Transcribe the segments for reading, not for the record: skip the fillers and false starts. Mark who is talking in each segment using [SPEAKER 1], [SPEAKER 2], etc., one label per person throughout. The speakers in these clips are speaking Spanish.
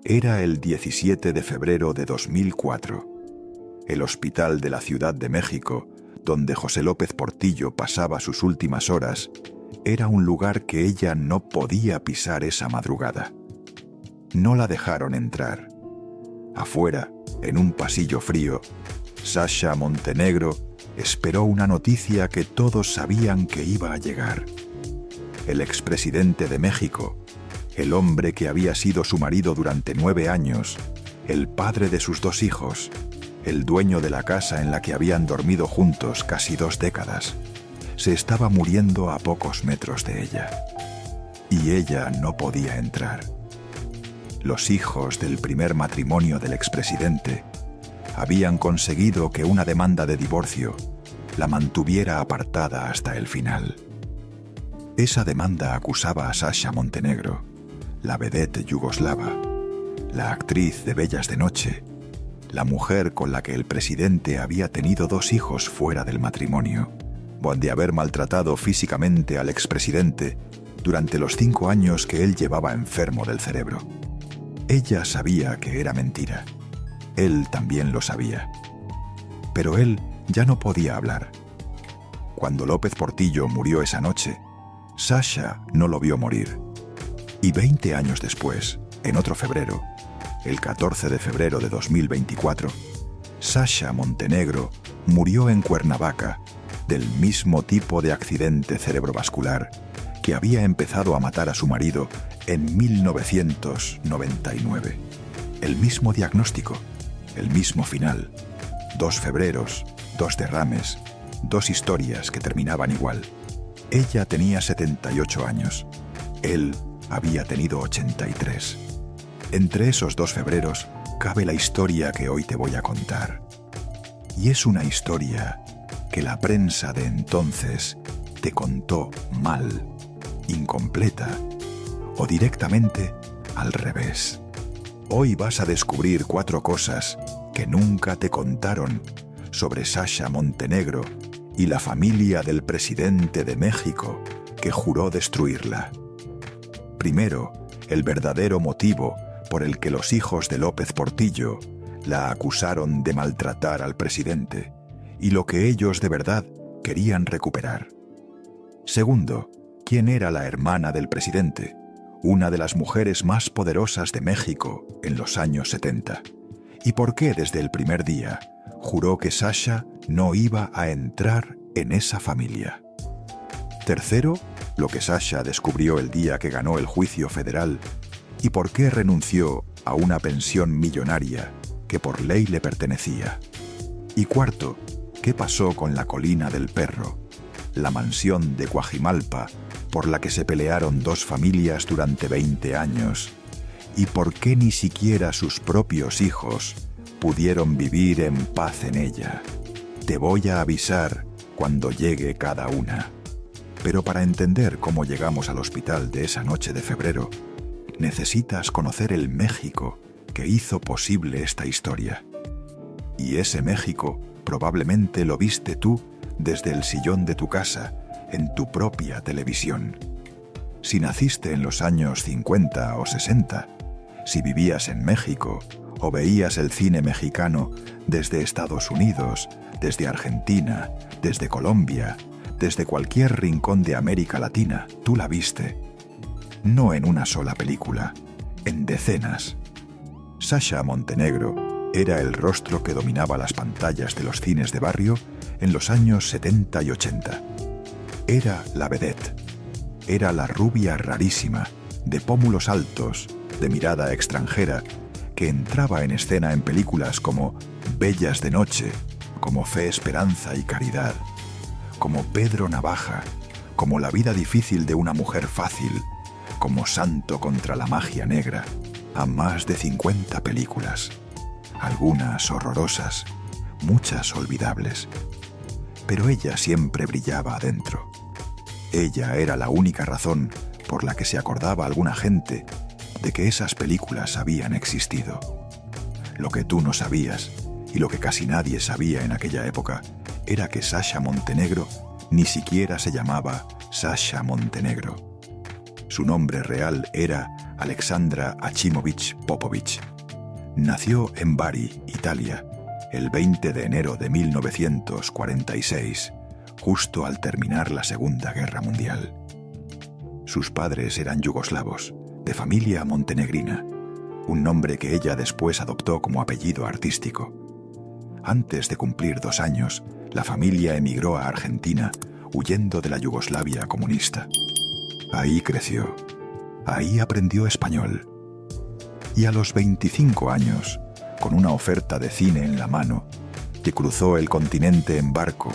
[SPEAKER 1] Era el 17 de febrero de 2004. El hospital de la Ciudad de México, donde José López Portillo pasaba sus últimas horas, era un lugar que ella no podía pisar esa madrugada. No la dejaron entrar. Afuera, en un pasillo frío, Sasha Montenegro esperó una noticia que todos sabían que iba a llegar. El expresidente de México, el hombre que había sido su marido durante 9 años, el padre de sus 2 hijos, el dueño de la casa en la que habían dormido juntos casi 2 décadas, se estaba muriendo a pocos metros de ella. Y ella no podía entrar. Los hijos del primer matrimonio del expresidente habían conseguido que una demanda de divorcio la mantuviera apartada hasta el final. Esa demanda acusaba a Sasha Montenegro, la vedette yugoslava, la actriz de Bellas de Noche, la mujer con la que el presidente había tenido 2 hijos fuera del matrimonio, de haber maltratado físicamente al expresidente durante los 5 años que él llevaba enfermo del cerebro. Ella sabía que era mentira. Él también lo sabía. Pero él ya no podía hablar. Cuando López Portillo murió esa noche, Sasha no lo vio morir. Y 20 años después, en otro febrero, el 14 de febrero de 2024, Sasha Montenegro murió en Cuernavaca del mismo tipo de accidente cerebrovascular que había empezado a matar a su marido en 1999. El mismo diagnóstico, el mismo final. 2 febreros, 2 derrames, 2 historias que terminaban igual. Ella tenía 78 años. Él había tenido 83. Entre esos 2 febreros cabe la historia que hoy te voy a contar. Y es una historia que la prensa de entonces te contó mal, incompleta o directamente al revés. Hoy vas a descubrir 4 cosas que nunca te contaron sobre Sasha Montenegro y la familia del presidente de México que juró destruirla. Primero, el verdadero motivo por el que los hijos de López Portillo la acusaron de maltratar al presidente y lo que ellos de verdad querían recuperar. Segundo, ¿quién era la hermana del presidente? Una de las mujeres más poderosas de México en los años 70. ¿Y por qué desde el primer día juró que Sasha no iba a entrar en esa familia? Tercero, lo que Sasha descubrió el día que ganó el juicio federal y por qué renunció a una pensión millonaria que por ley le pertenecía. Y cuarto, ¿qué pasó con la Colina del Perro, la mansión de Coajimalpa por la que se pelearon 2 familias durante 20 años? ¿Y por qué ni siquiera sus propios hijos pudieron vivir en paz en ella? Te voy a avisar cuando llegue cada una. Pero para entender cómo llegamos al hospital de esa noche de febrero, necesitas conocer el México que hizo posible esta historia. Y ese México probablemente lo viste tú desde el sillón de tu casa, en tu propia televisión. Si naciste en los años 50 o 60, si vivías en México o veías el cine mexicano desde Estados Unidos, desde Argentina, desde Colombia, desde cualquier rincón de América Latina, tú la viste. No en una sola película, en decenas. Sasha Montenegro era el rostro que dominaba las pantallas de los cines de barrio en los años 70 y 80. Era la vedette. Era la rubia rarísima, de pómulos altos, de mirada extranjera, que entraba en escena en películas como Bellas de Noche, como Fe, Esperanza y Caridad, como Pedro Navaja, como La vida difícil de una mujer fácil, como Santo contra la magia negra, a más de 50 películas, algunas horrorosas, muchas olvidables. Pero ella siempre brillaba adentro. Ella era la única razón por la que se acordaba alguna gente de que esas películas habían existido. Lo que tú no sabías, y lo que casi nadie sabía en aquella época, era que Sasha Montenegro ni siquiera se llamaba Sasha Montenegro. Su nombre real era Alexandra Achimovich Popovich. Nació en Bari, Italia, el 20 de enero de 1946, justo al terminar la Segunda Guerra Mundial. Sus padres eran yugoslavos, de familia montenegrina, un nombre que ella después adoptó como apellido artístico. Antes de cumplir 2 años, la familia emigró a Argentina, huyendo de la Yugoslavia comunista. Ahí creció, ahí aprendió español. Y a los 25 años, con una oferta de cine en la mano, que cruzó el continente en barco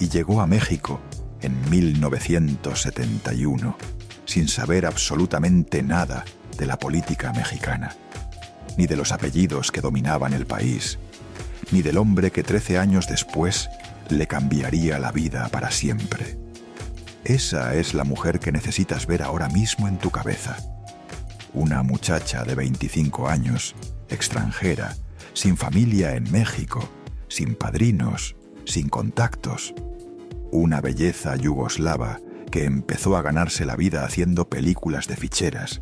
[SPEAKER 1] y llegó a México en 1971, sin saber absolutamente nada de la política mexicana, ni de los apellidos que dominaban el país, ni del hombre que 13 años después le cambiaría la vida para siempre. Esa es la mujer que necesitas ver ahora mismo en tu cabeza. Una muchacha de 25 años, extranjera, sin familia en México, sin padrinos, sin contactos. Una belleza yugoslava que empezó a ganarse la vida haciendo películas de ficheras,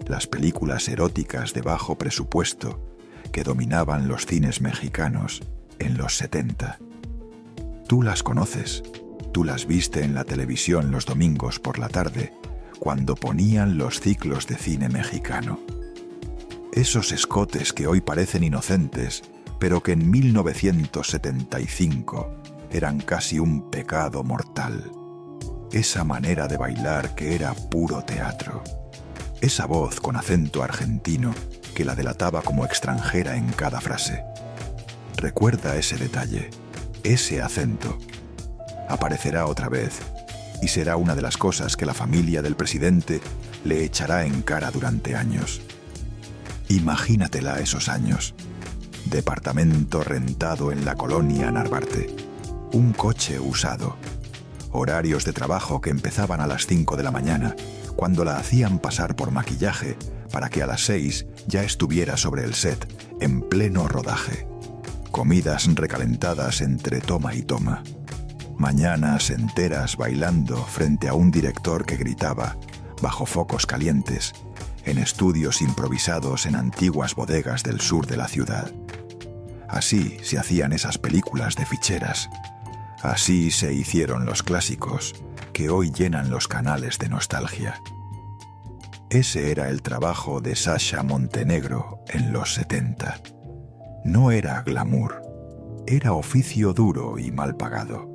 [SPEAKER 1] las películas eróticas de bajo presupuesto que dominaban los cines mexicanos en los 70. Tú las conoces, tú las viste en la televisión los domingos por la tarde, cuando ponían los ciclos de cine mexicano. Esos escotes que hoy parecen inocentes, pero que en 1975 eran casi un pecado mortal. Esa manera de bailar que era puro teatro. Esa voz con acento argentino que la delataba como extranjera en cada frase. Recuerda ese detalle, ese acento. Aparecerá otra vez y será una de las cosas que la familia del presidente le echará en cara durante años. Imagínatela esos años. Departamento rentado en la colonia Narvarte. Un coche usado. Horarios de trabajo que empezaban a las 5 de la mañana, cuando la hacían pasar por maquillaje para que a las 6 ya estuviera sobre el set, en pleno rodaje. Comidas recalentadas entre toma y toma. Mañanas enteras bailando frente a un director que gritaba, bajo focos calientes, en estudios improvisados en antiguas bodegas del sur de la ciudad. Así se hacían esas películas de ficheras. Así se hicieron los clásicos que hoy llenan los canales de nostalgia. Ese era el trabajo de Sasha Montenegro en los 70. No era glamour, era oficio duro y mal pagado.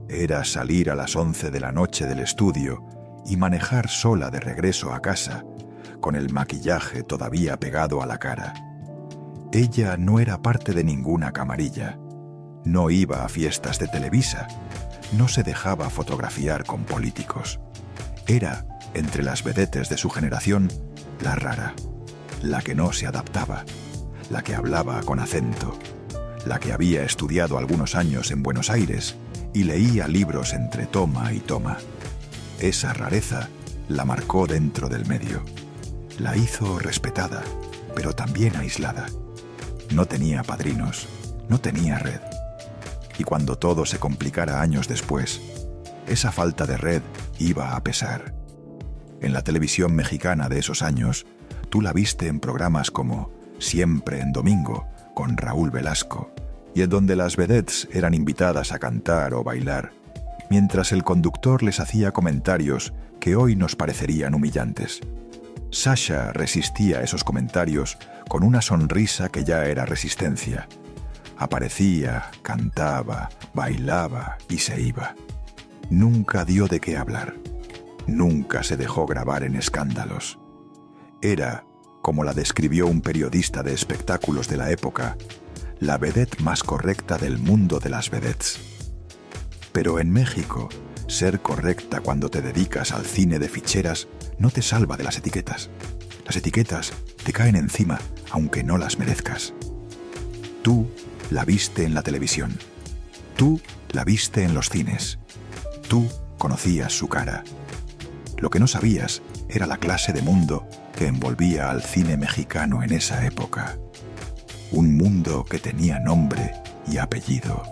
[SPEAKER 1] Era salir a las 11 de la noche del estudio y manejar sola de regreso a casa, con el maquillaje todavía pegado a la cara. Ella no era parte de ninguna camarilla, no iba a fiestas de Televisa, no se dejaba fotografiar con políticos. Era, entre las vedettes de su generación, la rara, la que no se adaptaba, la que hablaba con acento, la que había estudiado algunos años en Buenos Aires y leía libros entre toma y toma. Esa rareza la marcó dentro del medio. La hizo respetada, pero también aislada. No tenía padrinos, no tenía red. Y cuando todo se complicara años después, esa falta de red iba a pesar. En la televisión mexicana de esos años, tú la viste en programas como Siempre en Domingo, con Raúl Velasco, y en donde las vedettes eran invitadas a cantar o bailar, mientras el conductor les hacía comentarios que hoy nos parecerían humillantes. Sasha resistía esos comentarios con una sonrisa que ya era resistencia. Aparecía, cantaba, bailaba y se iba. Nunca dio de qué hablar. Nunca se dejó grabar en escándalos. Era, como la describió un periodista de espectáculos de la época, la vedette más correcta del mundo de las vedettes. Pero en México, ser correcta cuando te dedicas al cine de ficheras no te salva de las etiquetas. Las etiquetas te caen encima, aunque no las merezcas. Tú la viste en la televisión. Tú la viste en los cines. Tú conocías su cara. Lo que no sabías era la clase de mundo que envolvía al cine mexicano en esa época. Un mundo que tenía nombre y apellido.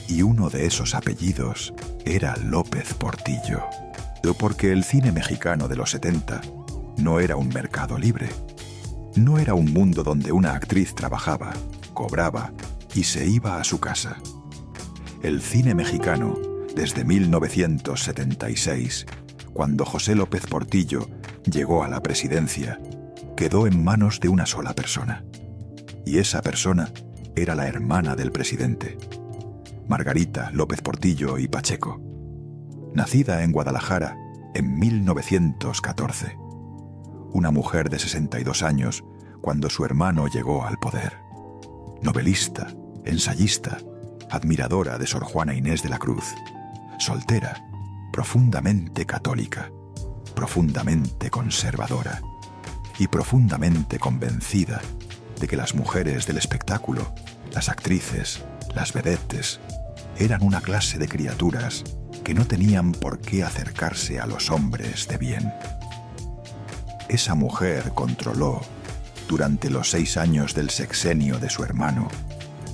[SPEAKER 1] Y uno de esos apellidos era López Portillo. Porque el cine mexicano de los 70 No era un mercado libre. No era un mundo donde una actriz trabajaba, cobraba y se iba a su casa. El cine mexicano, desde 1976, cuando José López Portillo llegó a la presidencia, quedó en manos de una sola persona. Y esa persona era la hermana del presidente, Margarita López Portillo y Pacheco, nacida en Guadalajara en 1914. Una mujer de 62 años cuando su hermano llegó al poder. Novelista, ensayista, admiradora de Sor Juana Inés de la Cruz, soltera, profundamente católica, profundamente conservadora y profundamente convencida de que las mujeres del espectáculo, las actrices, las vedettes, eran una clase de criaturas que no tenían por qué acercarse a los hombres de bien. Esa mujer controló, durante los 6 años del sexenio de su hermano,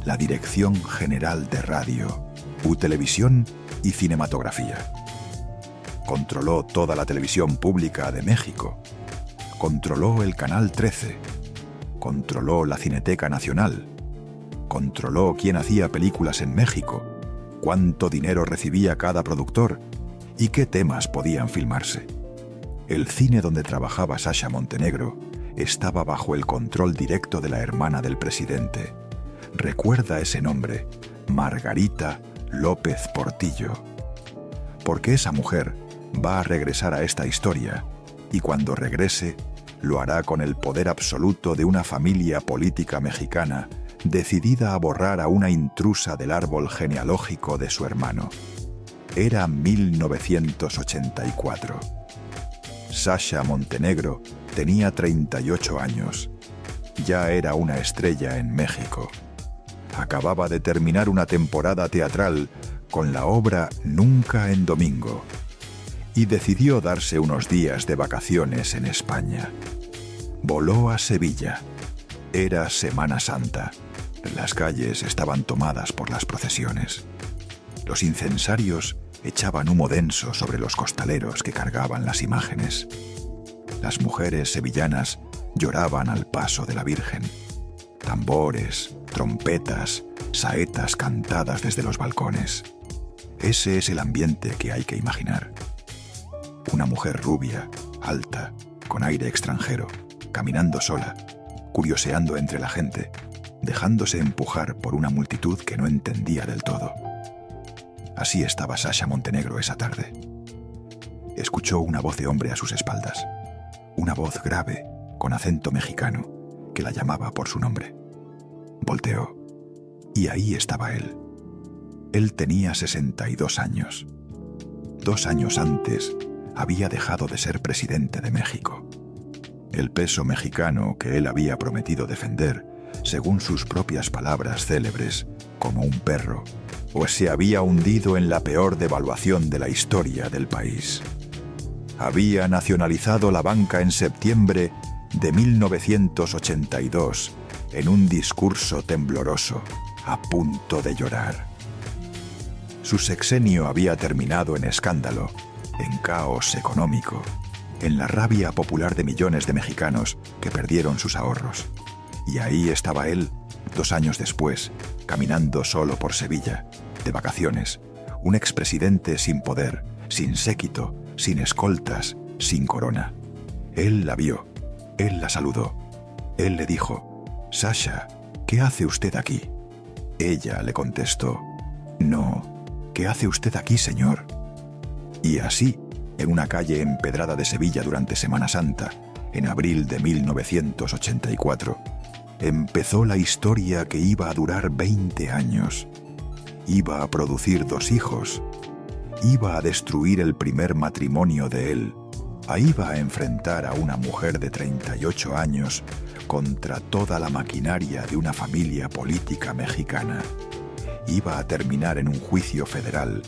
[SPEAKER 1] la Dirección General de Radio, Televisión y Cinematografía. Controló toda la televisión pública de México. Controló el Canal 13. Controló la Cineteca Nacional. Controló quién hacía películas en México, cuánto dinero recibía cada productor y qué temas podían filmarse. El cine donde trabajaba Sasha Montenegro estaba bajo el control directo de la hermana del presidente. Recuerda ese nombre, Margarita López Portillo. Porque esa mujer va a regresar a esta historia y cuando regrese lo hará con el poder absoluto de una familia política mexicana decidida a borrar a una intrusa del árbol genealógico de su hermano. Era 1984. Sasha Montenegro tenía 38 años. Ya era una estrella en México. Acababa de terminar una temporada teatral con la obra Nunca en Domingo y decidió darse unos días de vacaciones en España. Voló a Sevilla. Era Semana Santa. Las calles estaban tomadas por las procesiones. Los incensarios echaban humo denso sobre los costaleros que cargaban las imágenes. Las mujeres sevillanas lloraban al paso de la Virgen. Tambores, trompetas, saetas cantadas desde los balcones. Ese es el ambiente que hay que imaginar. Una mujer rubia, alta, con aire extranjero, caminando sola, curioseando entre la gente, dejándose empujar por una multitud que no entendía del todo. Así estaba Sasha Montenegro esa tarde. Escuchó una voz de hombre a sus espaldas, una voz grave, con acento mexicano, que la llamaba por su nombre. Volteó, y ahí estaba él. Él tenía 62 años. 2 años antes había dejado de ser presidente de México. El peso mexicano que él había prometido defender, según sus propias palabras célebres, como un perro, pues se había hundido en la peor devaluación de la historia del país. Había nacionalizado la banca en septiembre de 1982 en un discurso tembloroso, a punto de llorar. Su sexenio había terminado en escándalo, en caos económico, en la rabia popular de millones de mexicanos que perdieron sus ahorros. Y ahí estaba él, 2 años después, caminando solo por Sevilla, de vacaciones, un expresidente sin poder, sin séquito, sin escoltas, sin corona. Él la vio, él la saludó. Él le dijo: «Sasha, ¿qué hace usted aquí?» Ella le contestó: «No, ¿qué hace usted aquí, señor?» Y así, en una calle empedrada de Sevilla durante Semana Santa, en abril de 1984, empezó la historia que iba a durar 20 años. Iba a producir 2 hijos. Iba a destruir el primer matrimonio de él. Iba a enfrentar a una mujer de 38 años contra toda la maquinaria de una familia política mexicana. Iba a terminar en un juicio federal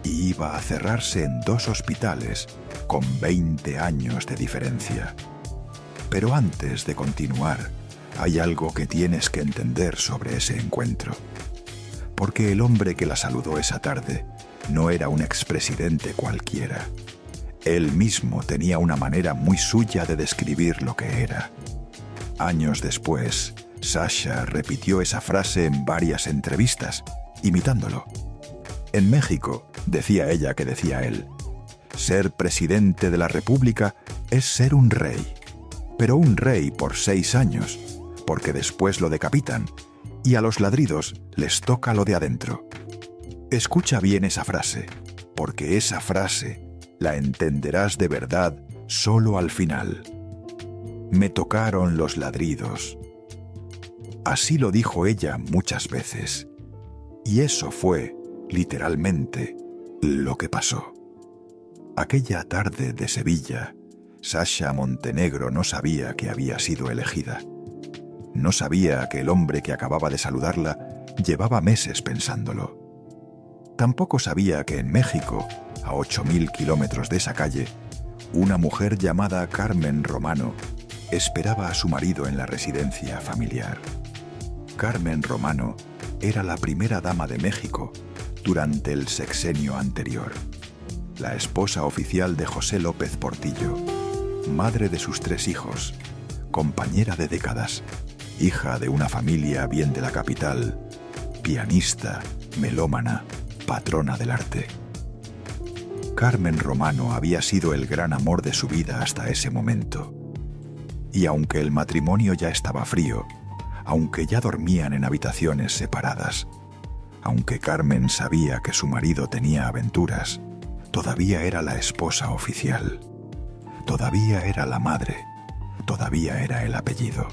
[SPEAKER 1] y iba a cerrarse en 2 hospitales con 20 años de diferencia. Pero antes de continuar, hay algo que tienes que entender sobre ese encuentro. Porque el hombre que la saludó esa tarde no era un expresidente cualquiera. Él mismo tenía una manera muy suya de describir lo que era. Años después, Sasha repitió esa frase en varias entrevistas, imitándolo. En México, decía ella que decía él, ser presidente de la República es ser un rey, pero un rey por 6 años, porque después lo decapitan y a los ladridos les toca lo de adentro. Escucha bien esa frase, porque esa frase la entenderás de verdad solo al final. Me tocaron los ladridos. Así lo dijo ella muchas veces. Y eso fue, literalmente, lo que pasó. Aquella tarde de Sevilla, Sasha Montenegro no sabía que había sido elegida. No sabía que el hombre que acababa de saludarla llevaba meses pensándolo. Tampoco sabía que en México, a 8.000 kilómetros de esa calle, una mujer llamada Carmen Romano esperaba a su marido en la residencia familiar. Carmen Romano era la primera dama de México durante el sexenio anterior, la esposa oficial de José López Portillo, madre de sus 3 hijos, compañera de décadas, hija de una familia bien de la capital, pianista, melómana, patrona del arte. Carmen Romano había sido el gran amor de su vida hasta ese momento. Y aunque el matrimonio ya estaba frío, aunque ya dormían en habitaciones separadas, aunque Carmen sabía que su marido tenía aventuras, todavía era la esposa oficial. Todavía era la madre. Todavía era el apellido.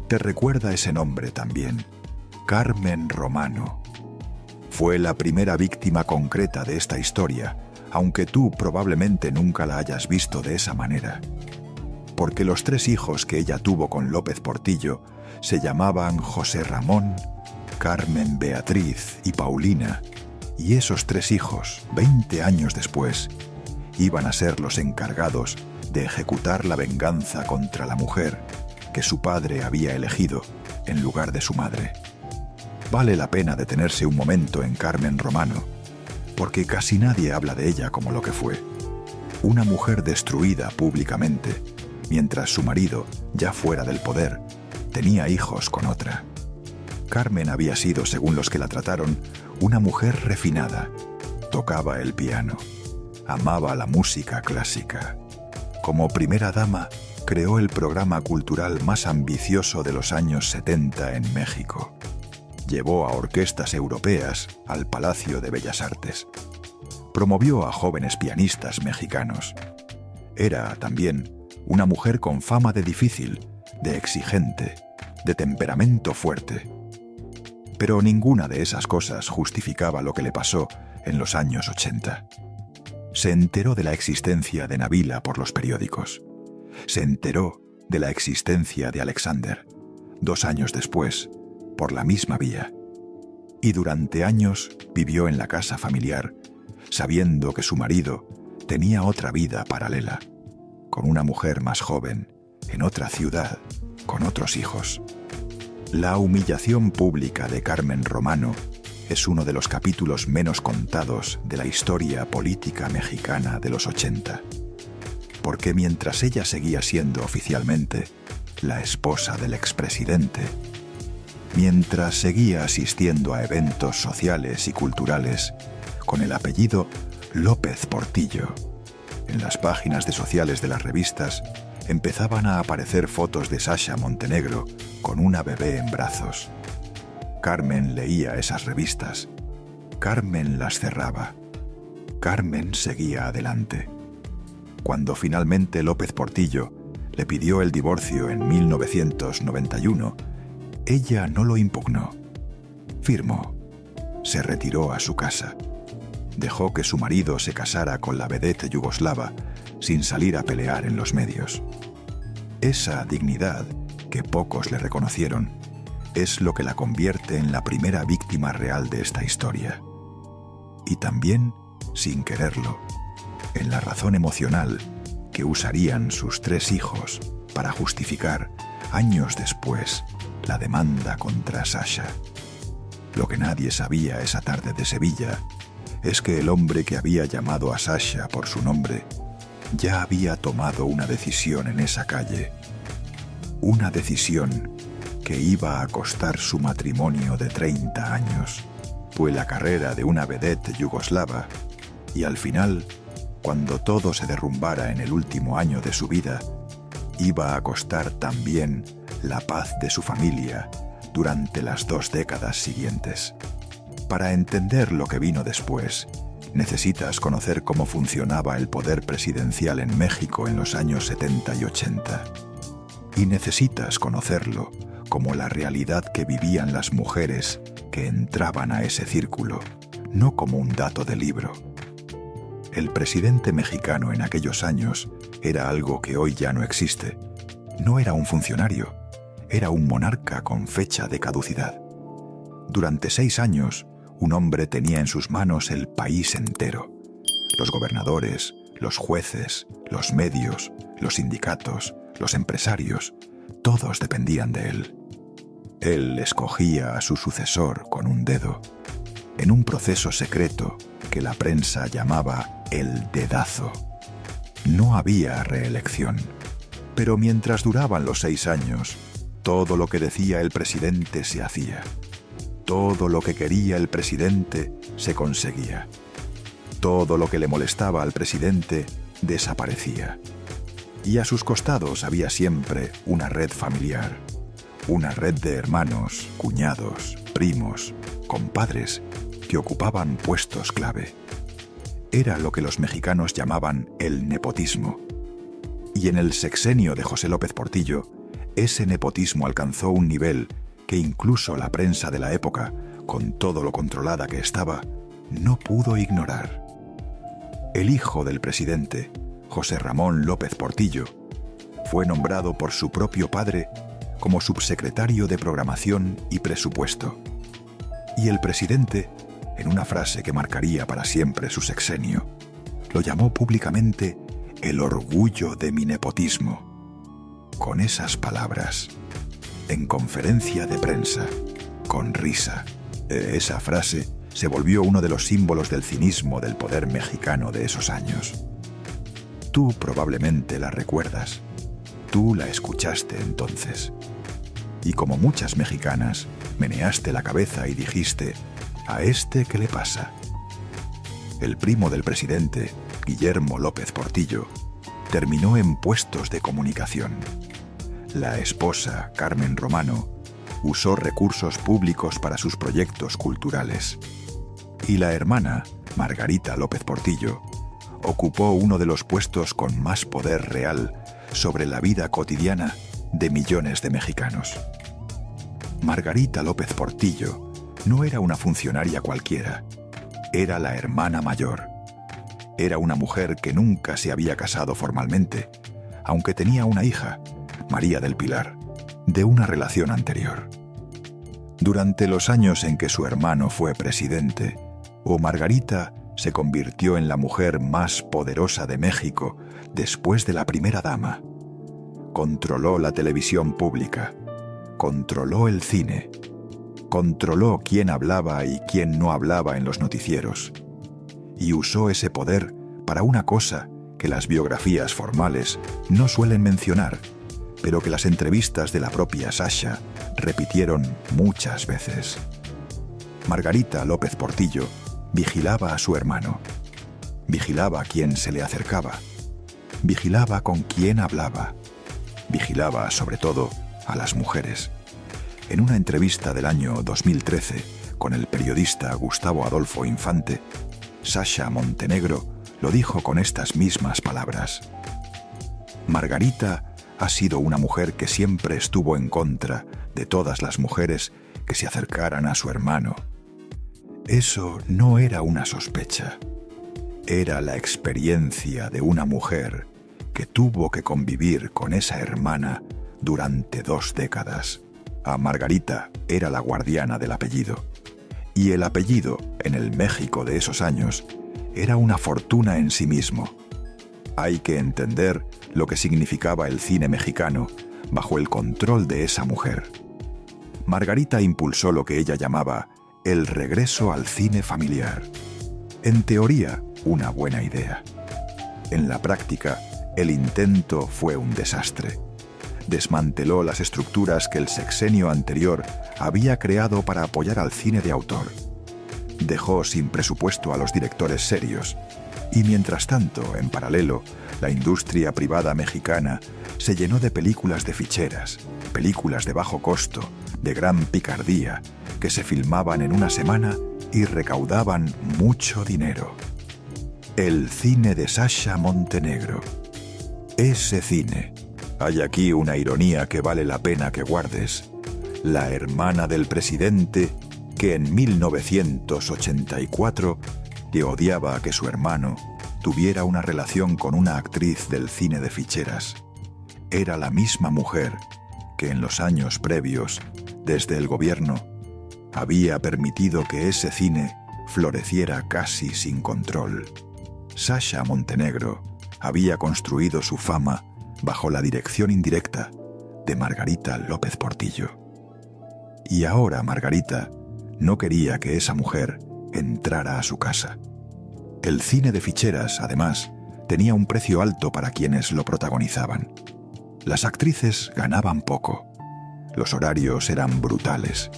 [SPEAKER 1] Te recuerda ese nombre también, Carmen Romano. Fue la primera víctima concreta de esta historia, aunque tú probablemente nunca la hayas visto de esa manera. Porque los 3 hijos que ella tuvo con López Portillo se llamaban José Ramón, Carmen Beatriz y Paulina, y esos 3 hijos, 20 años después, iban a ser los encargados de ejecutar la venganza contra la mujer que su padre había elegido en lugar de su madre. Vale la pena detenerse un momento en Carmen Romano, porque casi nadie habla de ella como lo que fue. Una mujer destruida públicamente, mientras su marido, ya fuera del poder, tenía hijos con otra. Carmen había sido, según los que la trataron, una mujer refinada. Tocaba el piano, amaba la música clásica. Como primera dama, creó el programa cultural más ambicioso de los años 70 en México. Llevó a orquestas europeas al Palacio de Bellas Artes. Promovió a jóvenes pianistas mexicanos. Era, también, una mujer con fama de difícil, de exigente, de temperamento fuerte. Pero ninguna de esas cosas justificaba lo que le pasó en los años 80. Se enteró de la existencia de Nabila por los periódicos. Se enteró de la existencia de Alexander, 2 años después, por la misma vía. Y durante años vivió en la casa familiar, sabiendo que su marido tenía otra vida paralela, con una mujer más joven, en otra ciudad, con otros hijos. La humillación pública de Carmen Romano es uno de los capítulos menos contados de la historia política mexicana de los 80. Porque mientras ella seguía siendo oficialmente la esposa del expresidente, mientras seguía asistiendo a eventos sociales y culturales con el apellido López Portillo, en las páginas de sociales de las revistas empezaban a aparecer fotos de Sasha Montenegro con una bebé en brazos. Carmen leía esas revistas. Carmen las cerraba. Carmen seguía adelante. Cuando finalmente López Portillo le pidió el divorcio en 1991, ella no lo impugnó. Firmó. Se retiró a su casa. Dejó que su marido se casara con la vedette yugoslava sin salir a pelear en los medios. Esa dignidad, que pocos le reconocieron, es lo que la convierte en la primera víctima real de esta historia. Y también, sin quererlo, en la razón emocional que usarían sus 3 hijos para justificar, años después, la demanda contra Sasha. Lo que nadie sabía esa tarde de Sevilla es que el hombre que había llamado a Sasha por su nombre ya había tomado una decisión en esa calle. Una decisión que iba a costar su matrimonio de 30 años. Fue la carrera de una vedette yugoslava y al final, cuando todo se derrumbara en el último año de su vida, iba a costar también la paz de su familia durante las 2 décadas siguientes. Para entender lo que vino después, necesitas conocer cómo funcionaba el poder presidencial en México en los años 70 y 80. Y necesitas conocerlo como la realidad que vivían las mujeres que entraban a ese círculo, no como un dato de libro. El presidente mexicano en aquellos años era algo que hoy ya no existe. No era un funcionario, era un monarca con fecha de caducidad. Durante 6 años, un hombre tenía en sus manos el país entero. Los gobernadores, los jueces, los medios, los sindicatos, los empresarios, todos dependían de él. Él escogía a su sucesor con un dedo, en un proceso secreto que la prensa llamaba el dedazo. No había reelección, pero mientras duraban los 6 años, todo lo que decía el presidente se hacía. Todo lo que quería el presidente se conseguía. Todo lo que le molestaba al presidente desaparecía. Y a sus costados había siempre una red familiar, una red de hermanos, cuñados, primos, compadres que ocupaban puestos clave. Era lo que los mexicanos llamaban el nepotismo. Y en el sexenio de José López Portillo, ese nepotismo alcanzó un nivel que incluso la prensa de la época, con todo lo controlada que estaba, no pudo ignorar. El hijo del presidente, José Ramón López Portillo, fue nombrado por su propio padre como subsecretario de Programación y Presupuesto. Y el presidente, en una frase que marcaría para siempre su sexenio, lo llamó públicamente el orgullo de mi nepotismo. Con esas palabras, en conferencia de prensa, con risa, esa frase se volvió uno de los símbolos del cinismo del poder mexicano de esos años. Tú probablemente la recuerdas. Tú la escuchaste entonces. Y como muchas mexicanas, meneaste la cabeza y dijiste: ¿a este qué le pasa? El primo del presidente, Guillermo López Portillo, terminó en puestos de comunicación. La esposa, Carmen Romano, usó recursos públicos para sus proyectos culturales. Y la hermana, Margarita López Portillo, ocupó uno de los puestos con más poder real sobre la vida cotidiana de millones de mexicanos. Margarita López Portillo no era una funcionaria cualquiera, era la hermana mayor. Era una mujer que nunca se había casado formalmente, aunque tenía una hija, María del Pilar, de una relación anterior. Durante los años en que su hermano fue presidente, Margarita se convirtió en la mujer más poderosa de México después de la primera dama. Controló la televisión pública, controló el cine, controló quién hablaba y quién no hablaba en los noticieros, y usó ese poder para una cosa que las biografías formales no suelen mencionar, pero que las entrevistas de la propia Sasha repitieron muchas veces. Margarita López Portillo vigilaba a su hermano, vigilaba a quién se le acercaba, vigilaba con quién hablaba, vigilaba sobre todo a las mujeres. En una entrevista del año 2013 con el periodista Gustavo Adolfo Infante, Sasha Montenegro lo dijo con estas mismas palabras: Margarita ha sido una mujer que siempre estuvo en contra de todas las mujeres que se acercaran a su hermano. Eso no era una sospecha, era la experiencia de una mujer que tuvo que convivir con esa hermana durante 2 décadas. A Margarita era la guardiana del apellido, y el apellido, en el México de esos años, era una fortuna en sí mismo. Hay que entender lo que significaba el cine mexicano bajo el control de esa mujer. Margarita impulsó lo que ella llamaba el regreso al cine familiar. En teoría, una buena idea. En la práctica, el intento fue un desastre. Desmanteló las estructuras que el sexenio anterior había creado para apoyar al cine de autor. Dejó sin presupuesto a los directores serios. Y mientras tanto, en paralelo, la industria privada mexicana se llenó de películas de ficheras, películas de bajo costo, de gran picardía, que se filmaban en una semana y recaudaban mucho dinero. El cine de Sasha Montenegro. Ese cine. Hay aquí una ironía que vale la pena que guardes. La hermana del presidente que en 1984 le odiaba a que su hermano tuviera una relación con una actriz del cine de ficheras. Era la misma mujer que en los años previos, desde el gobierno, había permitido que ese cine floreciera casi sin control. Sasha Montenegro había construido su fama bajo la dirección indirecta de Margarita López Portillo. Y ahora Margarita no quería que esa mujer entrara a su casa. El cine de ficheras, además, tenía un precio alto para quienes lo protagonizaban. Las actrices ganaban poco. Los horarios eran brutales,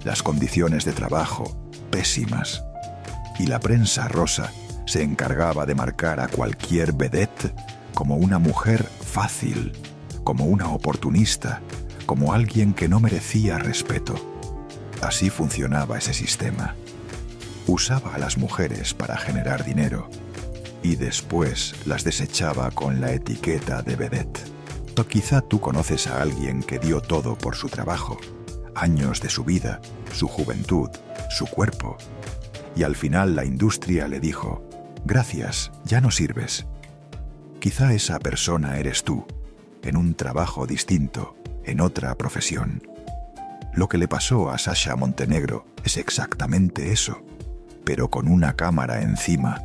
[SPEAKER 1] las condiciones de trabajo pésimas. Y la prensa rosa se encargaba de marcar a cualquier vedette como una mujer fácil, como una oportunista, como alguien que no merecía respeto. Así funcionaba ese sistema. Usaba a las mujeres para generar dinero y después las desechaba con la etiqueta de vedette. O quizá tú conoces a alguien que dio todo por su trabajo, años de su vida, su juventud, su cuerpo, y al final la industria le dijo: «Gracias, ya no sirves». Quizá esa persona eres tú, en un trabajo distinto, en otra profesión. Lo que le pasó a Sasha Montenegro es exactamente eso, pero con una cámara encima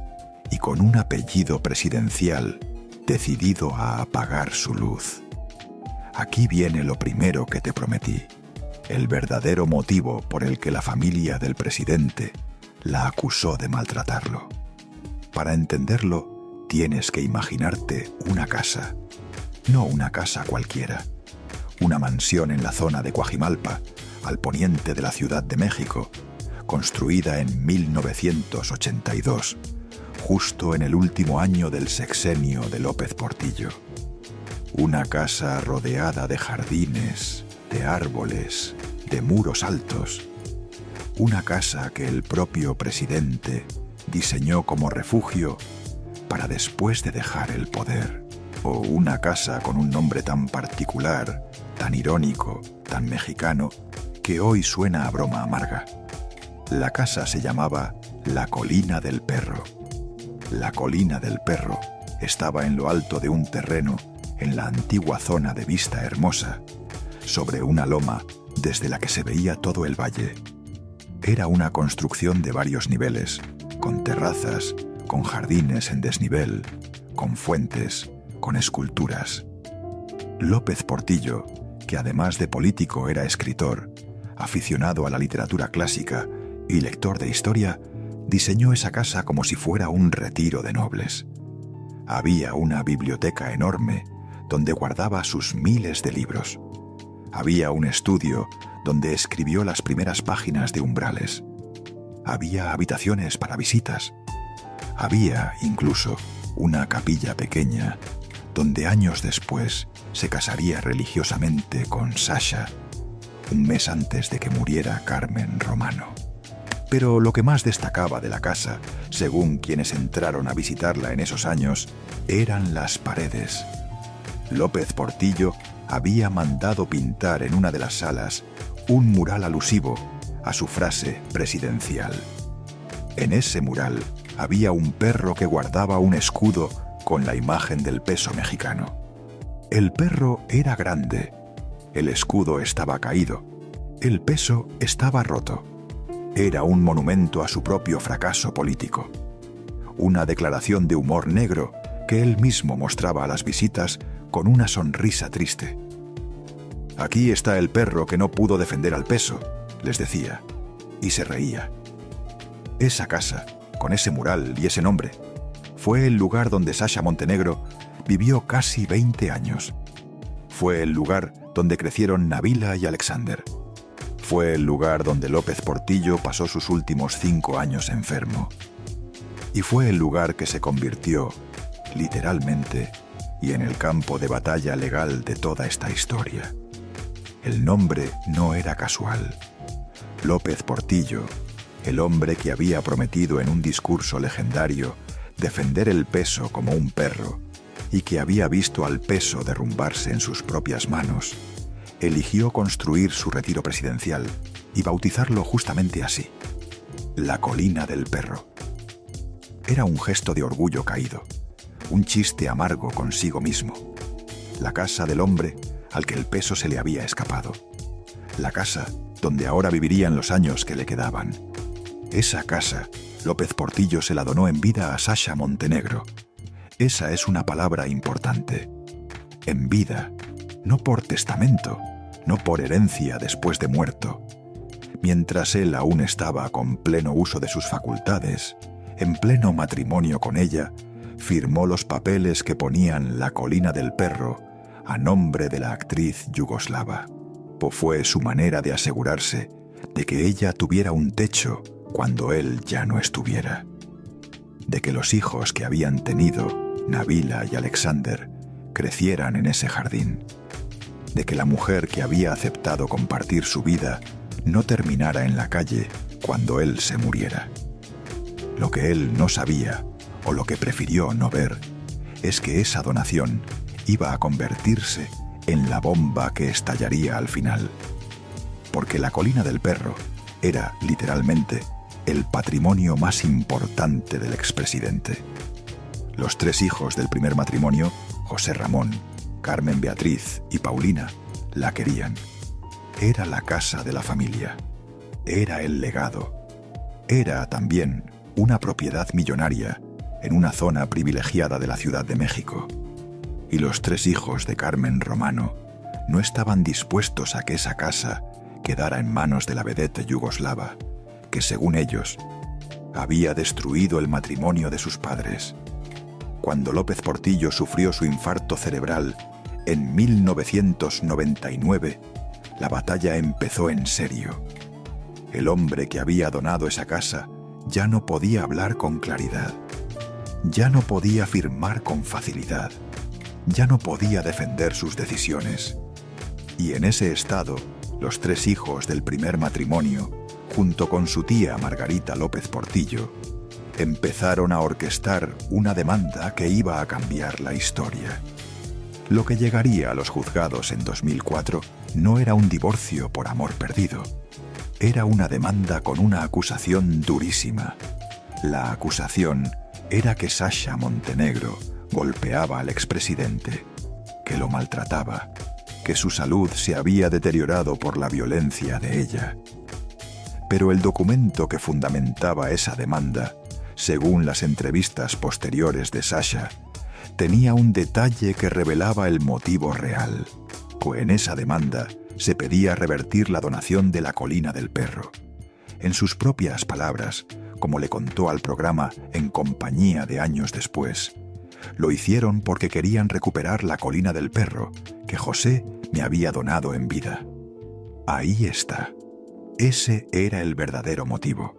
[SPEAKER 1] y con un apellido presidencial decidido a apagar su luz. Aquí viene lo primero que te prometí, el verdadero motivo por el que la familia del presidente la acusó de maltratarlo. Para entenderlo, tienes que imaginarte una casa, no una casa cualquiera, una mansión en la zona de Coajimalpa, al poniente de la Ciudad de México, construida en 1982, justo en el último año del sexenio de López Portillo. Una casa rodeada de jardines, de árboles, de muros altos. Una casa que el propio presidente diseñó como refugio para después de dejar el poder. O una casa con un nombre tan particular, tan irónico, tan mexicano, que hoy suena a broma amarga. La casa se llamaba La Colina del Perro. La Colina del Perro estaba en lo alto de un terreno en la antigua zona de Vista Hermosa, sobre una loma desde la que se veía todo el valle. Era una construcción de varios niveles, con terrazas, con jardines en desnivel, con fuentes, con esculturas. López Portillo, que además de político era escritor, aficionado a la literatura clásica y lector de historia, diseñó esa casa como si fuera un retiro de nobles. Había una biblioteca enorme donde guardaba sus miles de libros. Había un estudio donde escribió las primeras páginas de Umbrales. Había habitaciones para visitas. Había, incluso, una capilla pequeña donde años después se casaría religiosamente con Sasha, un mes antes de que muriera Carmen Romano. Pero lo que más destacaba de la casa, según quienes entraron a visitarla en esos años, eran las paredes. López Portillo había mandado pintar en una de las salas un mural alusivo a su frase presidencial. En ese mural había un perro que guardaba un escudo con la imagen del peso mexicano. El perro era grande, el escudo estaba caído, el peso estaba roto. Era un monumento a su propio fracaso político. Una declaración de humor negro que él mismo mostraba a las visitas con una sonrisa triste. «Aquí está el perro que no pudo defender al peso», les decía, y se reía. Esa casa, con ese mural y ese nombre, Fue el lugar donde Sasha Montenegro vivió casi 20 años. Fue el lugar donde crecieron Nabila y Alexander. Fue el lugar donde López Portillo pasó sus últimos 5 años enfermo. Y fue el lugar que se convirtió, literalmente, y en el campo de batalla legal de toda esta historia. El nombre no era casual. López Portillo, el hombre que había prometido en un discurso legendario defender el peso como un perro y que había visto al peso derrumbarse en sus propias manos, eligió construir su retiro presidencial y bautizarlo justamente así: la Colina del Perro. Era un gesto de orgullo caído, un chiste amargo consigo mismo. La casa del hombre al que el peso se le había escapado. La casa donde ahora vivirían los años que le quedaban. Esa casa, López Portillo se la donó en vida a Sasha Montenegro. Esa es una palabra importante. En vida, no por testamento, no por herencia después de muerto. Mientras él aún estaba con pleno uso de sus facultades, en pleno matrimonio con ella, firmó los papeles que ponían la Colina del Perro a nombre de la actriz yugoslava. Fue su manera de asegurarse de que ella tuviera un techo cuando él ya no estuviera. De que los hijos que habían tenido, Nabila y Alexander, crecieran en ese jardín. De que la mujer que había aceptado compartir su vida no terminara en la calle cuando él se muriera. Lo que él no sabía, o lo que prefirió no ver, es que esa donación iba a convertirse en la bomba que estallaría al final. Porque la Colina del Perro era, literalmente, el patrimonio más importante del expresidente. Los 3 hijos del primer matrimonio, José Ramón, Carmen Beatriz y Paulina, la querían. Era la casa de la familia. Era el legado. Era también una propiedad millonaria en una zona privilegiada de la Ciudad de México. Y los 3 hijos de Carmen Romano no estaban dispuestos a que esa casa quedara en manos de la vedette yugoslava, que según ellos, había destruido el matrimonio de sus padres. Cuando López Portillo sufrió su infarto cerebral en 1999, la batalla empezó en serio. El hombre que había donado esa casa ya no podía hablar con claridad, ya no podía firmar con facilidad, ya no podía defender sus decisiones. Y en ese estado, los 3 hijos del primer matrimonio, junto con su tía Margarita López Portillo, empezaron a orquestar una demanda que iba a cambiar la historia. Lo que llegaría a los juzgados en 2004 no era un divorcio por amor perdido. Era una demanda con una acusación durísima. La acusación era que Sasha Montenegro golpeaba al expresidente, que lo maltrataba, que su salud se había deteriorado por la violencia de ella. Pero el documento que fundamentaba esa demanda, según las entrevistas posteriores de Sasha, tenía un detalle que revelaba el motivo real. En esa demanda se pedía revertir la donación de la Colina del Perro. En sus propias palabras, como le contó al programa En Compañía de años después, lo hicieron porque querían recuperar la Colina del Perro que José me había donado en vida. Ahí está. Ese era el verdadero motivo.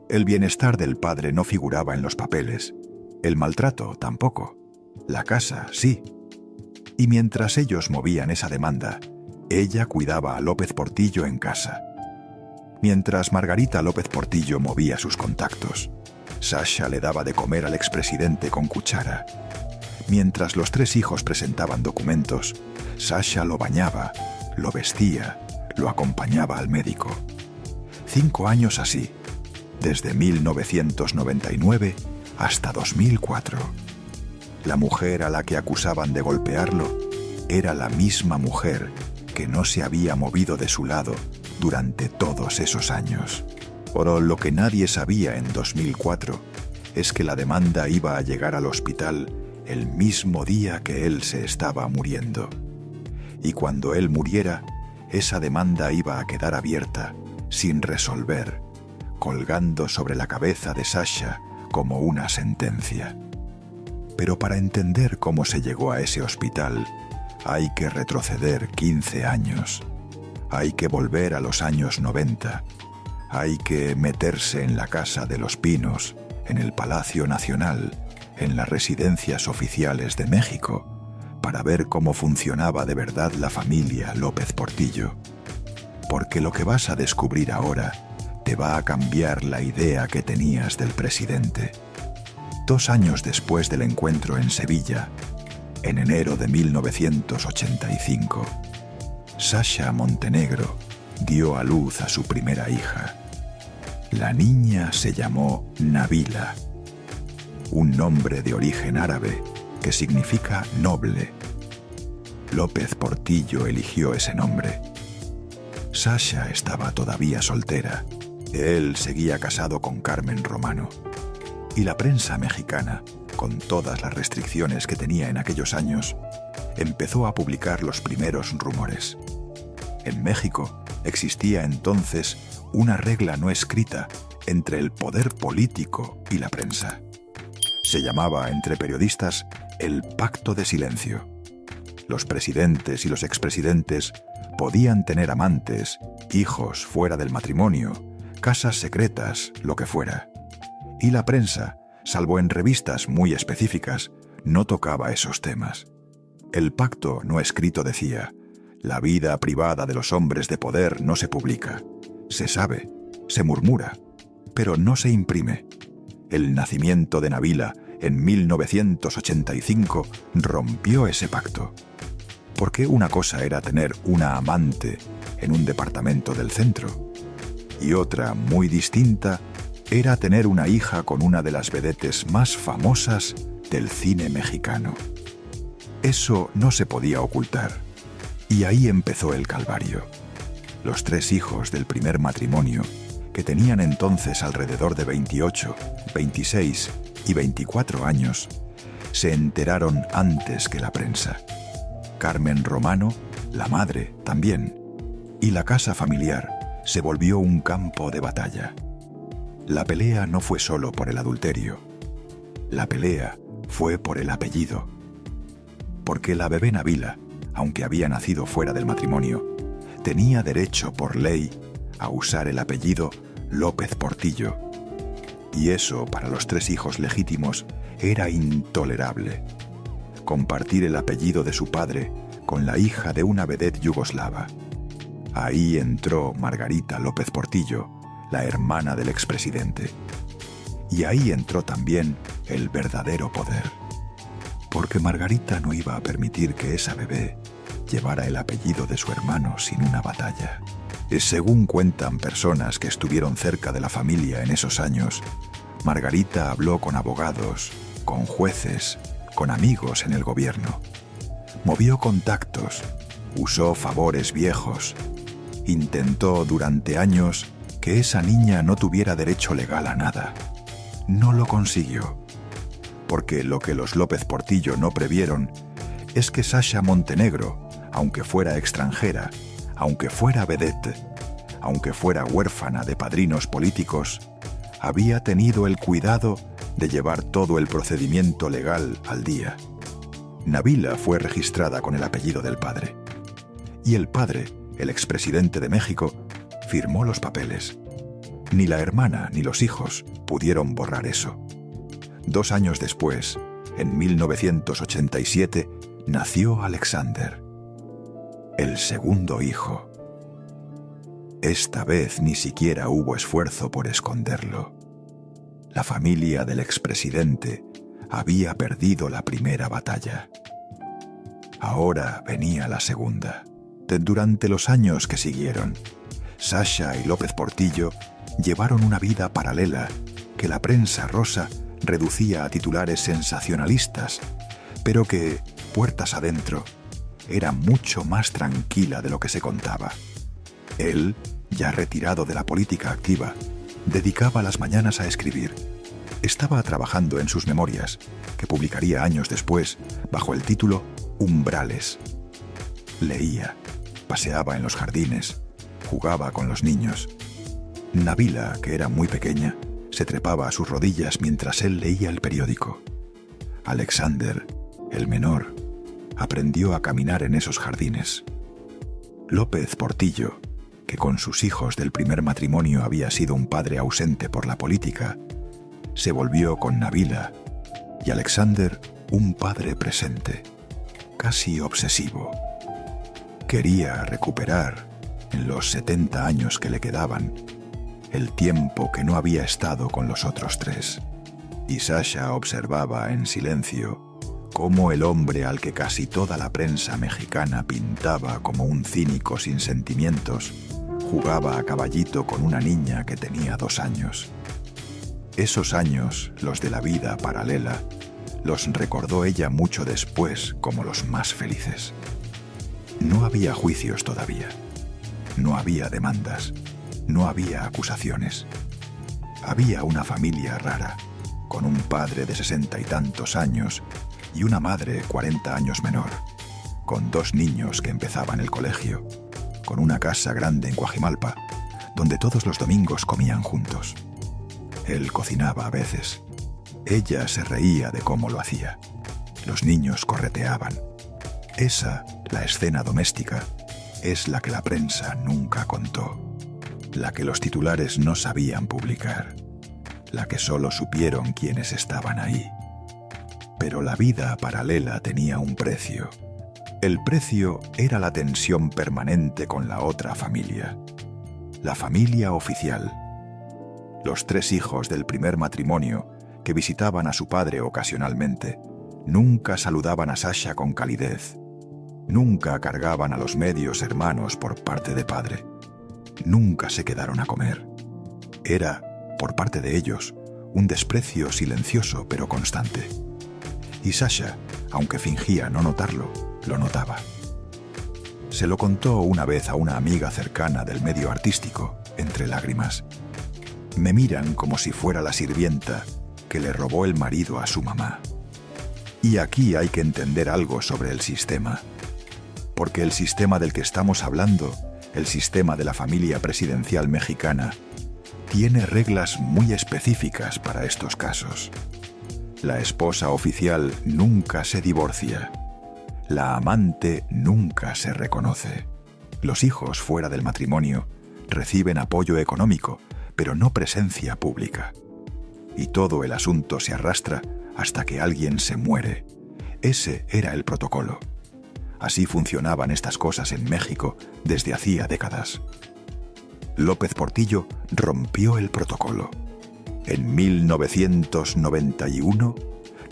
[SPEAKER 1] El bienestar del padre no figuraba en los papeles. El maltrato tampoco. La casa sí. Y mientras ellos movían esa demanda, ella cuidaba a López Portillo en casa. Mientras Margarita López Portillo movía sus contactos, Sasha le daba de comer al expresidente con cuchara. Mientras los 3 hijos presentaban documentos, Sasha lo bañaba, lo vestía, lo acompañaba al médico. 5 años así, desde 1999 hasta 2004. La mujer a la que acusaban de golpearlo era la misma mujer que no se había movido de su lado durante todos esos años. Pero lo que nadie sabía en 2004 es que la demanda iba a llegar al hospital el mismo día que él se estaba muriendo. Y cuando él muriera, esa demanda iba a quedar abierta, sin resolver, colgando sobre la cabeza de Sasha como una sentencia. Pero para entender cómo se llegó a ese hospital, hay que retroceder 15 años. Hay que volver a los años 90. Hay que meterse en la Casa de los Pinos, en el Palacio Nacional, en las residencias oficiales de México, para ver cómo funcionaba de verdad la familia López Portillo. Porque lo que vas a descubrir ahora te va a cambiar la idea que tenías del presidente. 2 años después del encuentro en Sevilla, en enero de 1985, Sasha Montenegro dio a luz a su primera hija. La niña se llamó Nabila, un nombre de origen árabe que significa noble. López Portillo eligió ese nombre. Sasha estaba todavía soltera. Él seguía casado con Carmen Romano. Y la prensa mexicana, con todas las restricciones que tenía en aquellos años, empezó a publicar los primeros rumores. En México existía entonces una regla no escrita entre el poder político y la prensa. Se llamaba entre periodistas el pacto de silencio. Los presidentes y los expresidentes podían tener amantes, hijos fuera del matrimonio, casas secretas, lo que fuera. Y la prensa, salvo en revistas muy específicas, no tocaba esos temas. El pacto no escrito decía: la vida privada de los hombres de poder no se publica. Se sabe, se murmura, pero no se imprime. El nacimiento de Nabila en 1985 rompió ese pacto. Porque una cosa era tener una amante en un departamento del centro, y otra, muy distinta, era tener una hija con una de las vedettes más famosas del cine mexicano. Eso no se podía ocultar, y ahí empezó el calvario. Los 3 hijos del primer matrimonio, que tenían entonces alrededor de 28, 26 y 24 años, se enteraron antes que la prensa. Carmen Romano, la madre, también, y la casa familiar se volvió un campo de batalla. La pelea no fue solo por el adulterio. La pelea fue por el apellido. Porque la bebé Nabila, aunque había nacido fuera del matrimonio, tenía derecho por ley a usar el apellido López Portillo. Y eso, para los 3 hijos legítimos, era intolerable. Compartir el apellido de su padre con la hija de una vedette yugoslava. Ahí entró Margarita López Portillo, la hermana del expresidente. Y ahí entró también el verdadero poder. Porque Margarita no iba a permitir que esa bebé llevara el apellido de su hermano sin una batalla. Según cuentan personas que estuvieron cerca de la familia en esos años, Margarita habló con abogados, con jueces, con amigos en el gobierno. Movió contactos, usó favores viejos. Intentó durante años que esa niña no tuviera derecho legal a nada. No lo consiguió. Porque lo que los López Portillo no previeron es que Sasha Montenegro, aunque fuera extranjera, aunque fuera vedette, aunque fuera huérfana de padrinos políticos, había tenido el cuidado de llevar todo el procedimiento legal al día. Nabila fue registrada con el apellido del padre. Y el padre, el expresidente de México, firmó los papeles. Ni la hermana ni los hijos pudieron borrar eso. 2 años después, en 1987, nació Alexander, el segundo hijo. Esta vez ni siquiera hubo esfuerzo por esconderlo. La familia del expresidente había perdido la primera batalla. Ahora venía la segunda. Durante los años que siguieron, Sasha y López Portillo llevaron una vida paralela que la prensa rosa reducía a titulares sensacionalistas, pero que, puertas adentro, era mucho más tranquila de lo que se contaba. Él, ya retirado de la política activa, dedicaba las mañanas a escribir. Estaba trabajando en sus memorias, que publicaría años después, bajo el título Umbrales. Leía, paseaba en los jardines, jugaba con los niños. Nabila, que era muy pequeña, se trepaba a sus rodillas mientras él leía el periódico. Alexander, el menor, aprendió a caminar en esos jardines. López Portillo, que con sus hijos del primer matrimonio había sido un padre ausente por la política, se volvió con Nabila, y Alexander un padre presente, casi obsesivo. Quería recuperar, en los 70 años que le quedaban, el tiempo que no había estado con los otros tres. Y Sasha observaba en silencio cómo el hombre al que casi toda la prensa mexicana pintaba como un cínico sin sentimientos, jugaba a caballito con una niña que tenía 2 años. Esos años, los de la vida paralela, los recordó ella mucho después como los más felices. No había juicios todavía. No había demandas. No había acusaciones. Había una familia rara, con un padre de 60 y tantos años y una madre 40 años menor, con 2 niños que empezaban el colegio, con una casa grande en Coajimalpa, donde todos los domingos comían juntos. Él cocinaba a veces. Ella se reía de cómo lo hacía. Los niños correteaban. Esa, la escena doméstica, es la que la prensa nunca contó, la que los titulares no sabían publicar, la que solo supieron quienes estaban ahí. Pero la vida paralela tenía un precio. El precio era la tensión permanente con la otra familia, la familia oficial. Los 3 hijos del primer matrimonio, que visitaban a su padre ocasionalmente, nunca saludaban a Sasha con calidez. Nunca cargaban a los medios hermanos por parte de padre. Nunca se quedaron a comer. Era, por parte de ellos, un desprecio silencioso pero constante. Y Sasha, aunque fingía no notarlo, lo notaba. Se lo contó una vez a una amiga cercana del medio artístico, entre lágrimas. Me miran como si fuera la sirvienta que le robó el marido a su mamá. Y aquí hay que entender algo sobre el sistema. Porque el sistema del que estamos hablando, el sistema de la familia presidencial mexicana, tiene reglas muy específicas para estos casos. La esposa oficial nunca se divorcia. La amante nunca se reconoce. Los hijos fuera del matrimonio reciben apoyo económico, pero no presencia pública. Y todo el asunto se arrastra hasta que alguien se muere. Ese era el protocolo. Así funcionaban estas cosas en México desde hacía décadas. López Portillo rompió el protocolo. En 1991,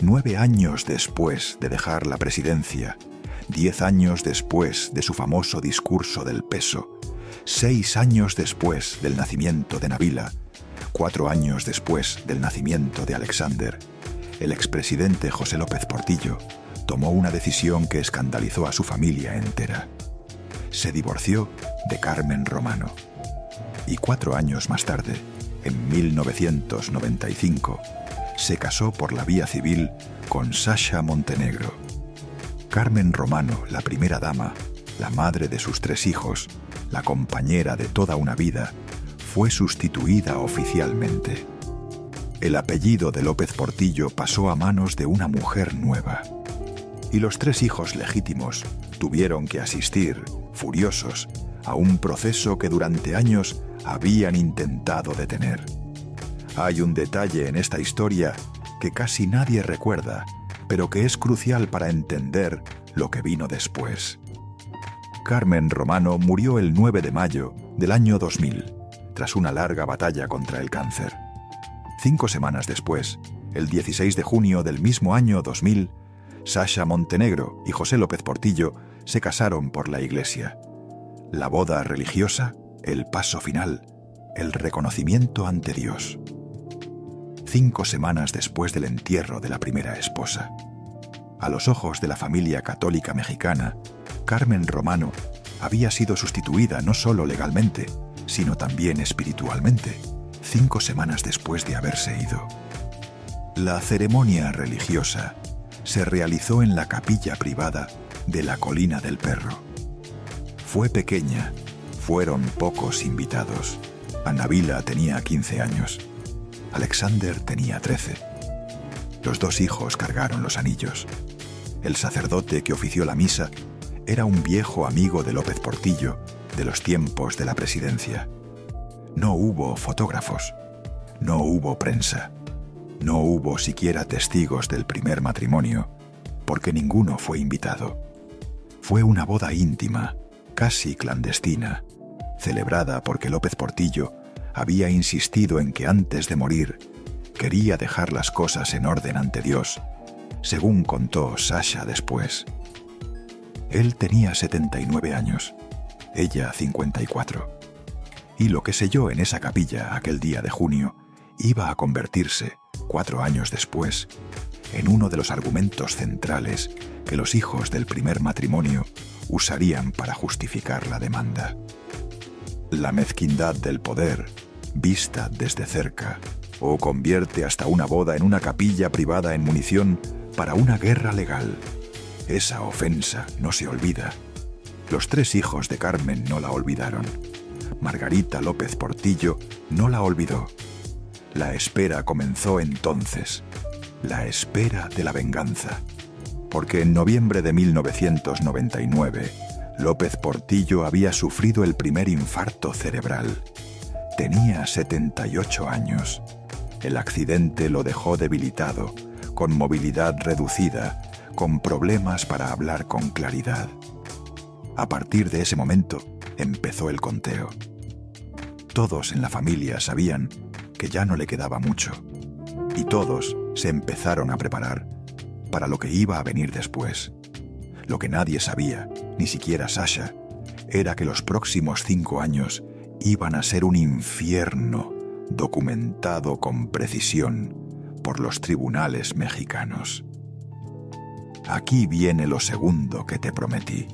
[SPEAKER 1] 9 años después de dejar la presidencia, 10 años después de su famoso discurso del peso, 6 años después del nacimiento de Nabila, 4 años después del nacimiento de Alexander, el expresidente José López Portillo tomó una decisión que escandalizó a su familia entera. Se divorció de Carmen Romano. Y 4 años más tarde, en 1995, se casó por la vía civil con Sasha Montenegro. Carmen Romano, la primera dama, la madre de sus 3 hijos, la compañera de toda una vida, fue sustituida oficialmente. El apellido de López Portillo pasó a manos de una mujer nueva. Y los 3 hijos legítimos tuvieron que asistir, furiosos, a un proceso que durante años habían intentado detener. Hay un detalle en esta historia que casi nadie recuerda, pero que es crucial para entender lo que vino después. Carmen Romano murió el 9 de mayo del año 2000, tras una larga batalla contra el cáncer. 5 semanas después, el 16 de junio del mismo año 2000, Sasha Montenegro y José López Portillo se casaron por la iglesia. La boda religiosa, el paso final, el reconocimiento ante Dios. 5 semanas después del entierro de la primera esposa. A los ojos de la familia católica mexicana, Carmen Romano había sido sustituida no solo legalmente, sino también espiritualmente, 5 semanas después de haberse ido. La ceremonia religiosa se realizó en la capilla privada de la Colina del Perro. Fue pequeña, fueron pocos invitados. Nabila tenía 15 años. Alexander tenía 13. Los dos hijos cargaron los anillos. El sacerdote que ofició la misa era un viejo amigo de López Portillo de los tiempos de la presidencia. No hubo fotógrafos, no hubo prensa, no hubo siquiera testigos del primer matrimonio, porque ninguno fue invitado. Fue una boda íntima, casi clandestina, celebrada porque López Portillo había insistido en que antes de morir quería dejar las cosas en orden ante Dios, según contó Sasha después. Él tenía 79 años, ella 54. Y lo que selló en esa capilla aquel día de junio iba a convertirse, 4 años después, en uno de los argumentos centrales que los hijos del primer matrimonio usarían para justificar la demanda. La mezquindad del poder, vista desde cerca, o convierte hasta una boda en una capilla privada en munición para una guerra legal. Esa ofensa no se olvida. Los 3 hijos de Carmen no la olvidaron. Margarita López Portillo no la olvidó. La espera comenzó entonces, la espera de la venganza. Porque en noviembre de 1999, López Portillo había sufrido el primer infarto cerebral. Tenía 78 años. El accidente lo dejó debilitado, con movilidad reducida, con problemas para hablar con claridad. A partir de ese momento, empezó el conteo. Todos en la familia sabían que ya no le quedaba mucho, y todos se empezaron a preparar para lo que iba a venir después. Lo que nadie sabía, ni siquiera Sasha, era que los próximos 5 años iban a ser un infierno documentado con precisión por los tribunales mexicanos. Aquí viene lo segundo que te prometí.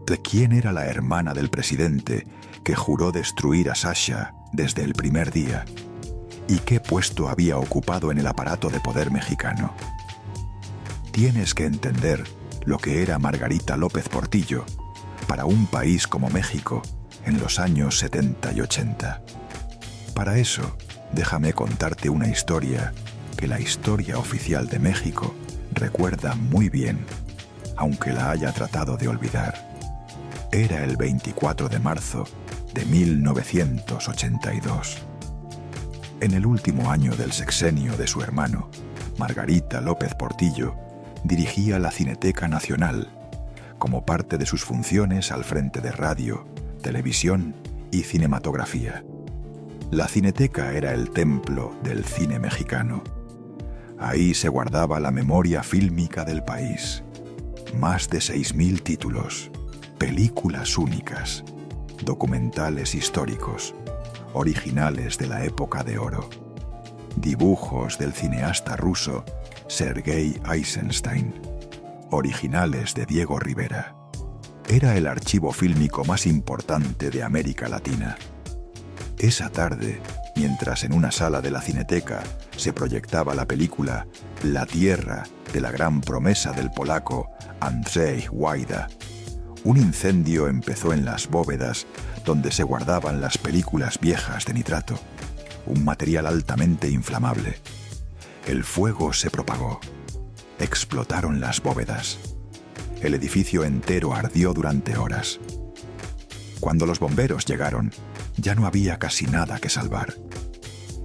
[SPEAKER 1] ¿De quién era la hermana del presidente que juró destruir a Sasha desde el primer día? ¿Y qué puesto había ocupado en el aparato de poder mexicano? Tienes que entender lo que era Margarita López Portillo para un país como México en los años 70 y 80. Para eso, déjame contarte una historia que la historia oficial de México recuerda muy bien, aunque la haya tratado de olvidar. Era el 24 de marzo de 1982. En el último año del sexenio de su hermano, Margarita López Portillo dirigía la Cineteca Nacional como parte de sus funciones al frente de radio, televisión y cinematografía. La Cineteca era el templo del cine mexicano. Ahí se guardaba la memoria fílmica del país. Más de 6.000 títulos, películas únicas, documentales históricos, originales de la época de oro, dibujos del cineasta ruso Sergei Eisenstein, originales de Diego Rivera. Era el archivo fílmico más importante de América Latina. Esa tarde, mientras en una sala de la Cineteca se proyectaba la película La Tierra de la gran promesa del polaco Andrzej Wajda, un incendio empezó en las bóvedas donde se guardaban las películas viejas de nitrato, un material altamente inflamable. El fuego se propagó. Explotaron las bóvedas. El edificio entero ardió durante horas. Cuando los bomberos llegaron, ya no había casi nada que salvar.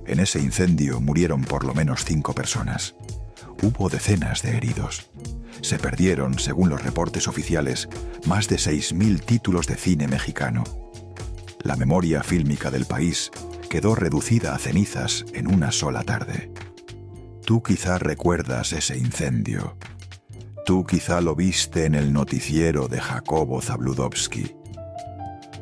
[SPEAKER 1] En ese incendio murieron por lo menos 5 personas. Hubo decenas de heridos. Se perdieron, según los reportes oficiales, más de 6.000 títulos de cine mexicano. La memoria fílmica del país quedó reducida a cenizas en una sola tarde. Tú quizá recuerdas ese incendio. Tú quizá lo viste en el noticiero de Jacobo Zabludovsky.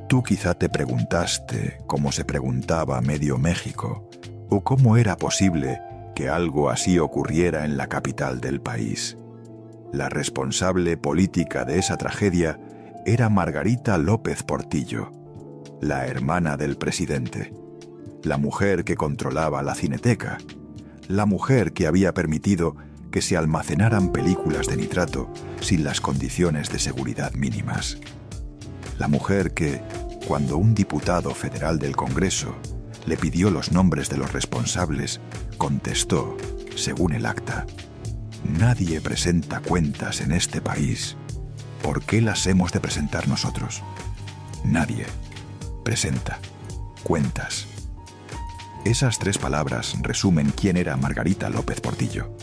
[SPEAKER 1] Tú quizá te preguntaste, como se preguntaba medio México, o cómo era posible que algo así ocurriera en la capital del país. La responsable política de esa tragedia era Margarita López Portillo, la hermana del presidente, la mujer que controlaba la Cineteca, la mujer que había permitido que se almacenaran películas de nitrato sin las condiciones de seguridad mínimas. La mujer que, cuando un diputado federal del Congreso le pidió los nombres de los responsables, contestó, según el acta, Nadie presenta cuentas en este país. ¿Por qué las hemos de presentar nosotros? Nadie presenta cuentas. Esas 3 palabras resumen quién era Margarita López Portillo.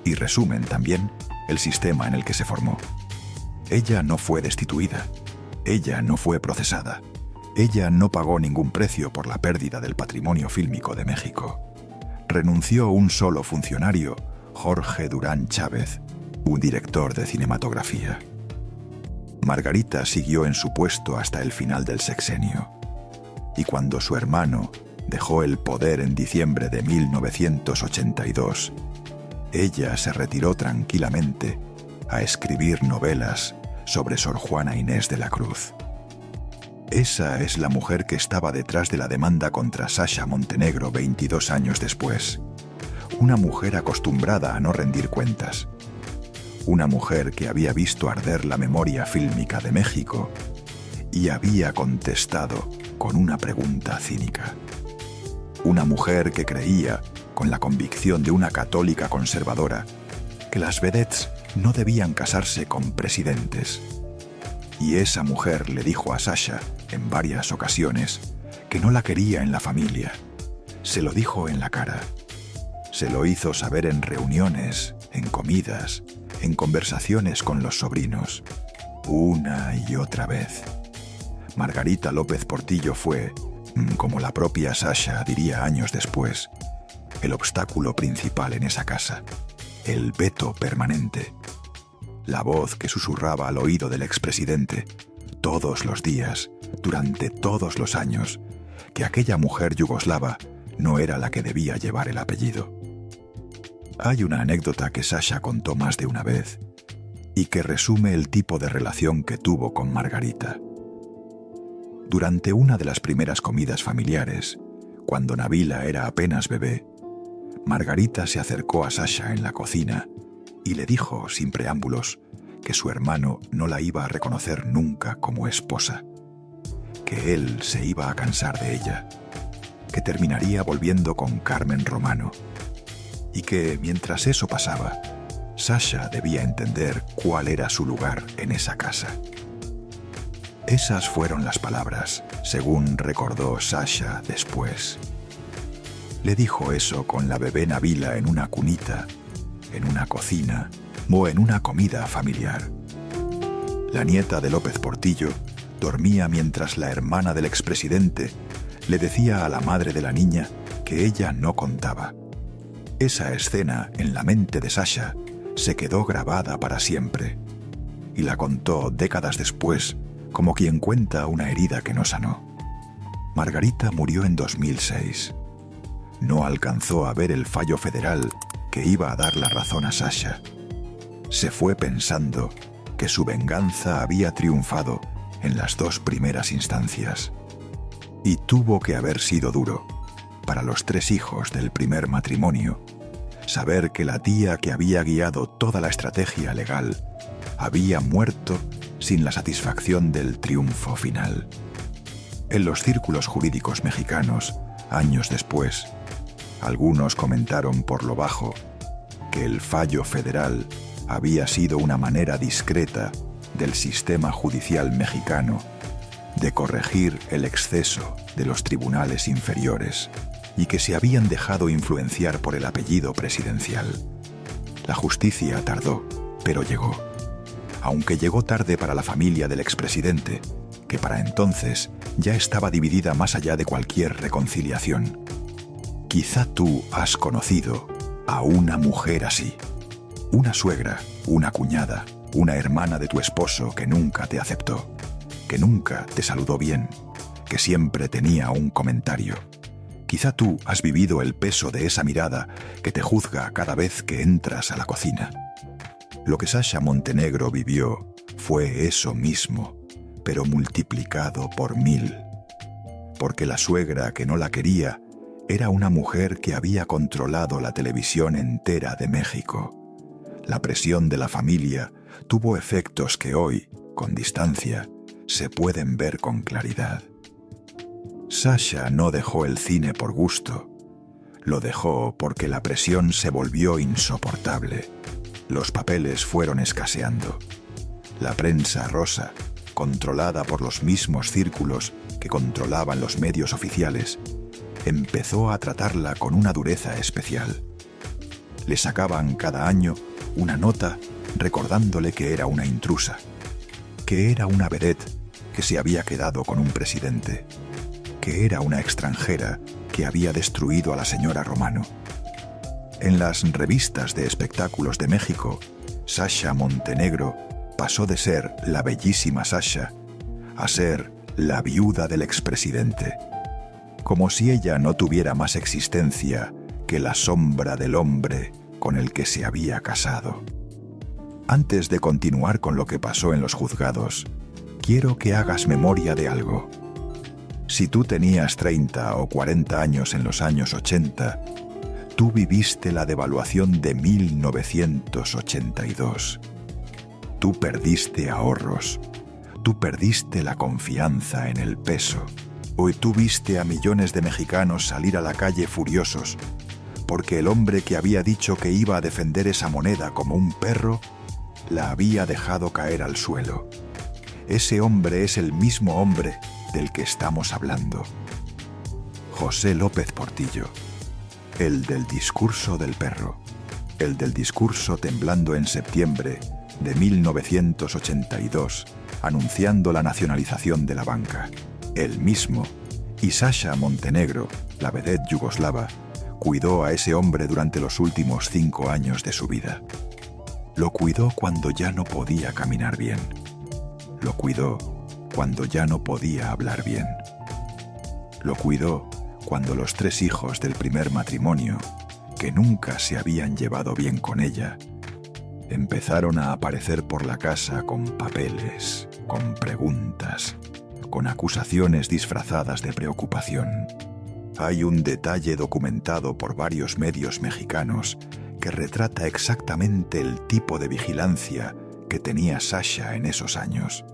[SPEAKER 1] Y resumen también el sistema en el que se formó. Ella no fue destituida. Ella no fue procesada. Ella no pagó ningún precio por la pérdida del patrimonio fílmico de México. Renunció un solo funcionario, Jorge Durán Chávez, un director de cinematografía. Margarita siguió en su puesto hasta el final del sexenio. Y cuando su hermano dejó el poder en diciembre de 1982, ella se retiró tranquilamente a escribir novelas sobre Sor Juana Inés de la Cruz. Esa es la mujer que estaba detrás de la demanda contra Sasha Montenegro 22 años después. Una mujer acostumbrada a no rendir cuentas. Una mujer que había visto arder la memoria fílmica de México y había contestado con una pregunta cínica. Una mujer que creía, con la convicción de una católica conservadora, que las vedettes no debían casarse con presidentes. Y esa mujer le dijo a Sasha, en varias ocasiones, que no la quería en la familia. Se lo dijo en la cara. Se lo hizo saber en reuniones, en comidas, en conversaciones con los sobrinos, una y otra vez. Margarita López Portillo fue, como la propia Sasha diría años después, el obstáculo principal en esa casa, el veto permanente, la voz que susurraba al oído del expresidente todos los días, durante todos los años, que aquella mujer yugoslava no era la que debía llevar el apellido. Hay una anécdota que Sasha contó más de una vez y que resume el tipo de relación que tuvo con Margarita. Durante una de las primeras comidas familiares, cuando Nabila era apenas bebé, Margarita se acercó a Sasha en la cocina y le dijo, sin preámbulos, que su hermano no la iba a reconocer nunca como esposa, que él se iba a cansar de ella, que terminaría volviendo con Carmen Romano, y que, mientras eso pasaba, Sasha debía entender cuál era su lugar en esa casa. Esas fueron las palabras, según recordó Sasha después. Le dijo eso con la bebé Nabila en una cunita, en una cocina o en una comida familiar. La nieta de López Portillo dormía mientras la hermana del expresidente le decía a la madre de la niña que ella no contaba. Esa escena en la mente de Sasha se quedó grabada para siempre y la contó décadas después como quien cuenta una herida que no sanó. Margarita murió en 2006. No alcanzó a ver el fallo federal que iba a dar la razón a Sasha. Se fue pensando que su venganza había triunfado en las 2 primeras instancias. Y tuvo que haber sido duro para los 3 hijos del primer matrimonio saber que la tía que había guiado toda la estrategia legal había muerto sin la satisfacción del triunfo final. En los círculos jurídicos mexicanos, años después, algunos comentaron por lo bajo que el fallo federal había sido una manera discreta del sistema judicial mexicano de corregir el exceso de los tribunales inferiores y que se habían dejado influenciar por el apellido presidencial. La justicia tardó, pero llegó. Aunque llegó tarde para la familia del expresidente, que para entonces ya estaba dividida más allá de cualquier reconciliación. Quizá tú has conocido a una mujer así. Una suegra, una cuñada, una hermana de tu esposo que nunca te aceptó, que nunca te saludó bien, que siempre tenía un comentario. Quizá tú has vivido el peso de esa mirada que te juzga cada vez que entras a la cocina. Lo que Sasha Montenegro vivió fue eso mismo, pero multiplicado por 1000. Porque la suegra que no la quería era una mujer que había controlado la televisión entera de México. La presión de la familia tuvo efectos que hoy, con distancia, se pueden ver con claridad. Sasha no dejó el cine por gusto. Lo dejó porque la presión se volvió insoportable. Los papeles fueron escaseando. La prensa rosa, controlada por los mismos círculos que controlaban los medios oficiales, empezó a tratarla con una dureza especial. Le sacaban cada año una nota recordándole que era una intrusa, que era una vedette que se había quedado con un presidente, que era una extranjera que había destruido a la señora Romano. En las revistas de espectáculos de México, Sasha Montenegro pasó de ser la bellísima Sasha a ser la viuda del expresidente, como si ella no tuviera más existencia que la sombra del hombre con el que se había casado. Antes de continuar con lo que pasó en los juzgados, quiero que hagas memoria de algo. Si tú tenías 30 o 40 años en los años 80, tú viviste la devaluación de 1982. Tú perdiste ahorros, tú perdiste la confianza en el peso. Hoy tú viste a millones de mexicanos salir a la calle furiosos, porque el hombre que había dicho que iba a defender esa moneda como un perro, la había dejado caer al suelo. Ese hombre es el mismo hombre del que estamos hablando. José López Portillo, el del discurso del perro, el del discurso temblando en septiembre de 1982, anunciando la nacionalización de la banca. El mismo. Y Sasha Montenegro, la vedette yugoslava, cuidó a ese hombre durante los últimos 5 años de su vida. Lo cuidó cuando ya no podía caminar bien. Lo cuidó cuando ya no podía hablar bien. Lo cuidó cuando los 3 hijos del primer matrimonio, que nunca se habían llevado bien con ella, empezaron a aparecer por la casa con papeles, con preguntas, con acusaciones disfrazadas de preocupación. Hay un detalle documentado por varios medios mexicanos que retrata exactamente el tipo de vigilancia que tenía Sasha en esos años.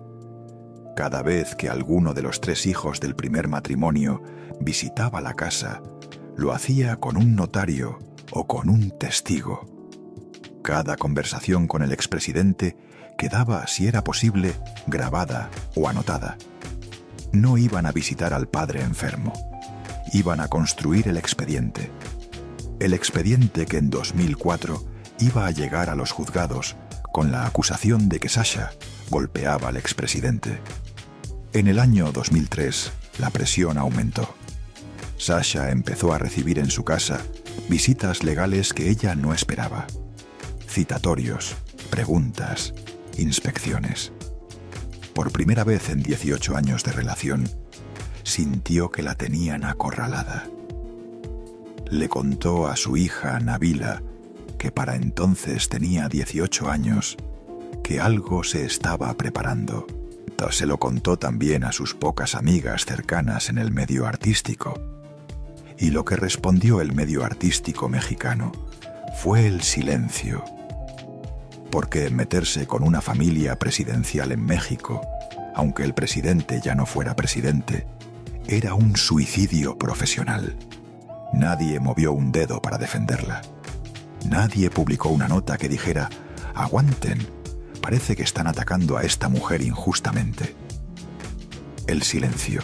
[SPEAKER 1] Cada vez que alguno de los 3 hijos del primer matrimonio visitaba la casa, lo hacía con un notario o con un testigo. Cada conversación con el expresidente quedaba, si era posible, grabada o anotada. No iban a visitar al padre enfermo. Iban a construir el expediente. El expediente que en 2004 iba a llegar a los juzgados con la acusación de que Sasha golpeaba al expresidente. En el año 2003, la presión aumentó. Sasha empezó a recibir en su casa visitas legales que ella no esperaba. Citatorios, preguntas, inspecciones. Por primera vez en 18 años de relación, sintió que la tenían acorralada. Le contó a su hija Nabila, que para entonces tenía 18 años, que algo se estaba preparando. Se lo contó también a sus pocas amigas cercanas en el medio artístico. Y lo que respondió el medio artístico mexicano fue el silencio. Porque meterse con una familia presidencial en México, aunque el presidente ya no fuera presidente, era un suicidio profesional. Nadie movió un dedo para defenderla. Nadie publicó una nota que dijera: «Aguanten, parece que están atacando a esta mujer injustamente». El silencio.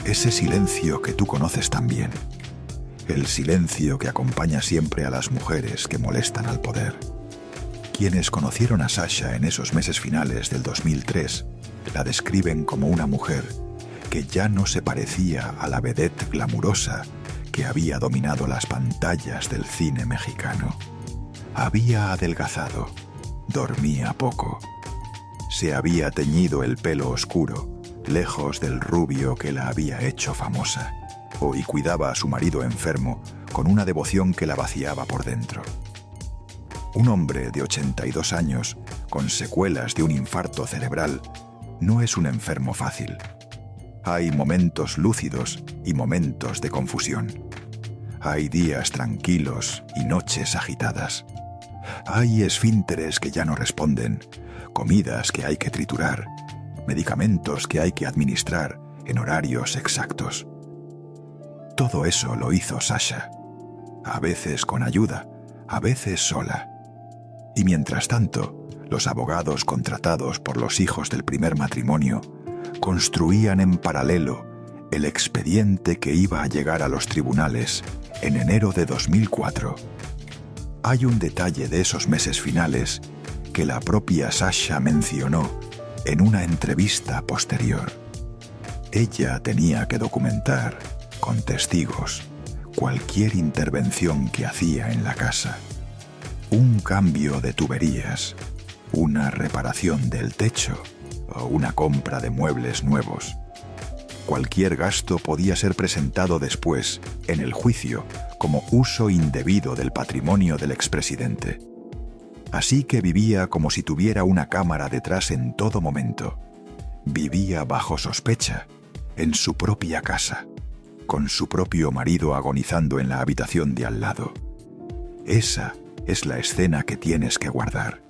[SPEAKER 1] Ese silencio que tú conoces tan bien. El silencio que acompaña siempre a las mujeres que molestan al poder. Quienes conocieron a Sasha en esos meses finales del 2003 la describen como una mujer que ya no se parecía a la vedette glamurosa que había dominado las pantallas del cine mexicano. Había adelgazado, dormía poco, se había teñido el pelo oscuro, lejos del rubio que la había hecho famosa, y cuidaba a su marido enfermo con una devoción que la vaciaba por dentro. Un hombre de 82 años, con secuelas de un infarto cerebral, no es un enfermo fácil. Hay momentos lúcidos y momentos de confusión. Hay días tranquilos y noches agitadas. Hay esfínteres que ya no responden, comidas que hay que triturar, medicamentos que hay que administrar en horarios exactos. Todo eso lo hizo Sasha, a veces con ayuda, a veces sola. Y mientras tanto, los abogados contratados por los hijos del primer matrimonio construían en paralelo el expediente que iba a llegar a los tribunales en enero de 2004. Hay un detalle de esos meses finales que la propia Sasha mencionó en una entrevista posterior. Ella tenía que documentar, con testigos, cualquier intervención que hacía en la casa. Un cambio de tuberías, una reparación del techo o una compra de muebles nuevos. Cualquier gasto podía ser presentado después, en el juicio, como uso indebido del patrimonio del expresidente. Así que vivía como si tuviera una cámara detrás en todo momento. Vivía bajo sospecha, en su propia casa, con su propio marido agonizando en la habitación de al lado. Esa es la escena que tienes que guardar.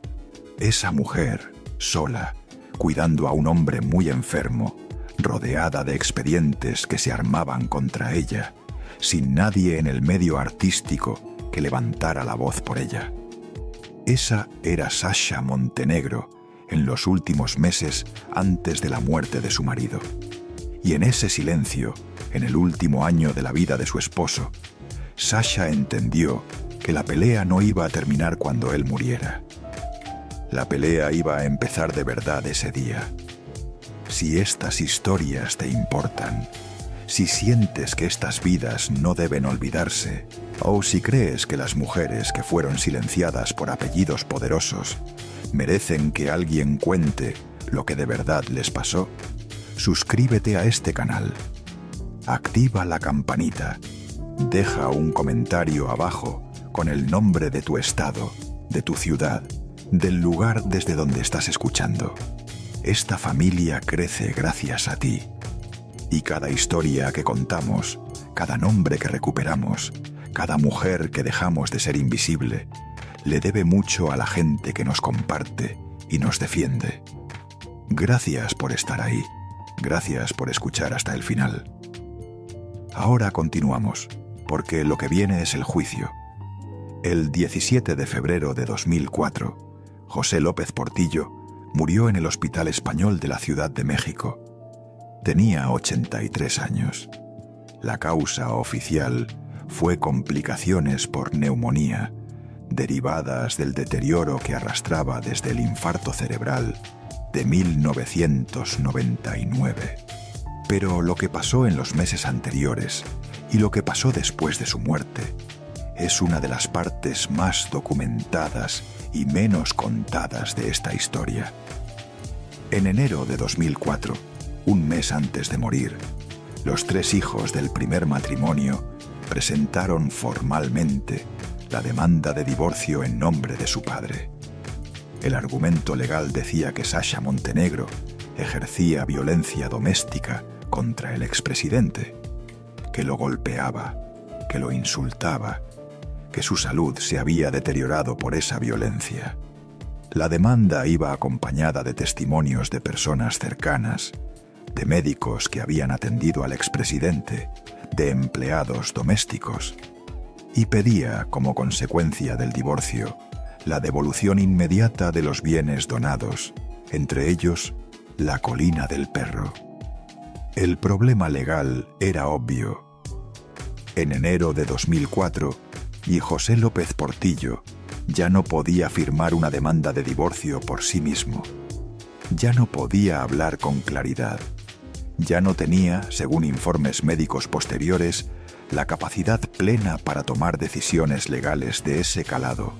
[SPEAKER 1] Esa mujer, sola, cuidando a un hombre muy enfermo, rodeada de expedientes que se armaban contra ella, sin nadie en el medio artístico que levantara la voz por ella. Esa era Sasha Montenegro en los últimos meses antes de la muerte de su marido. Y en ese silencio, en el último año de la vida de su esposo, Sasha entendió que la pelea no iba a terminar cuando él muriera. La pelea iba a empezar de verdad ese día. Si estas historias te importan, si sientes que estas vidas no deben olvidarse, o si crees que las mujeres que fueron silenciadas por apellidos poderosos merecen que alguien cuente lo que de verdad les pasó, suscríbete a este canal, activa la campanita, deja un comentario abajo con el nombre de tu estado, de tu ciudad, del lugar desde donde estás escuchando. Esta familia crece gracias a ti. Y cada historia que contamos, cada nombre que recuperamos, cada mujer que dejamos de ser invisible, le debe mucho a la gente que nos comparte y nos defiende. Gracias por estar ahí. Gracias por escuchar hasta el final. Ahora continuamos, porque lo que viene es el juicio. El 17 de febrero de 2004, José López Portillo murió en el Hospital Español de la Ciudad de México. Tenía 83 años. La causa oficial fue complicaciones por neumonía, derivadas del deterioro que arrastraba desde el infarto cerebral de 1999. Pero lo que pasó en los meses anteriores y lo que pasó después de su muerte es una de las partes más documentadas y menos contadas de esta historia. En enero de 2004, un mes antes de morir, los 3 hijos del primer matrimonio presentaron formalmente la demanda de divorcio en nombre de su padre. El argumento legal decía que Sasha Montenegro ejercía violencia doméstica contra el expresidente, que lo golpeaba, que lo insultaba, que su salud se había deteriorado por esa violencia. La demanda iba acompañada de testimonios de personas cercanas, de médicos que habían atendido al expresidente, de empleados domésticos, y pedía, como consecuencia del divorcio, la devolución inmediata de los bienes donados, entre ellos la colina del perro. El problema legal era obvio. En enero de 2004, y José López Portillo ya no podía firmar una demanda de divorcio por sí mismo. Ya no podía hablar con claridad. Ya no tenía, según informes médicos posteriores, la capacidad plena para tomar decisiones legales de ese calado.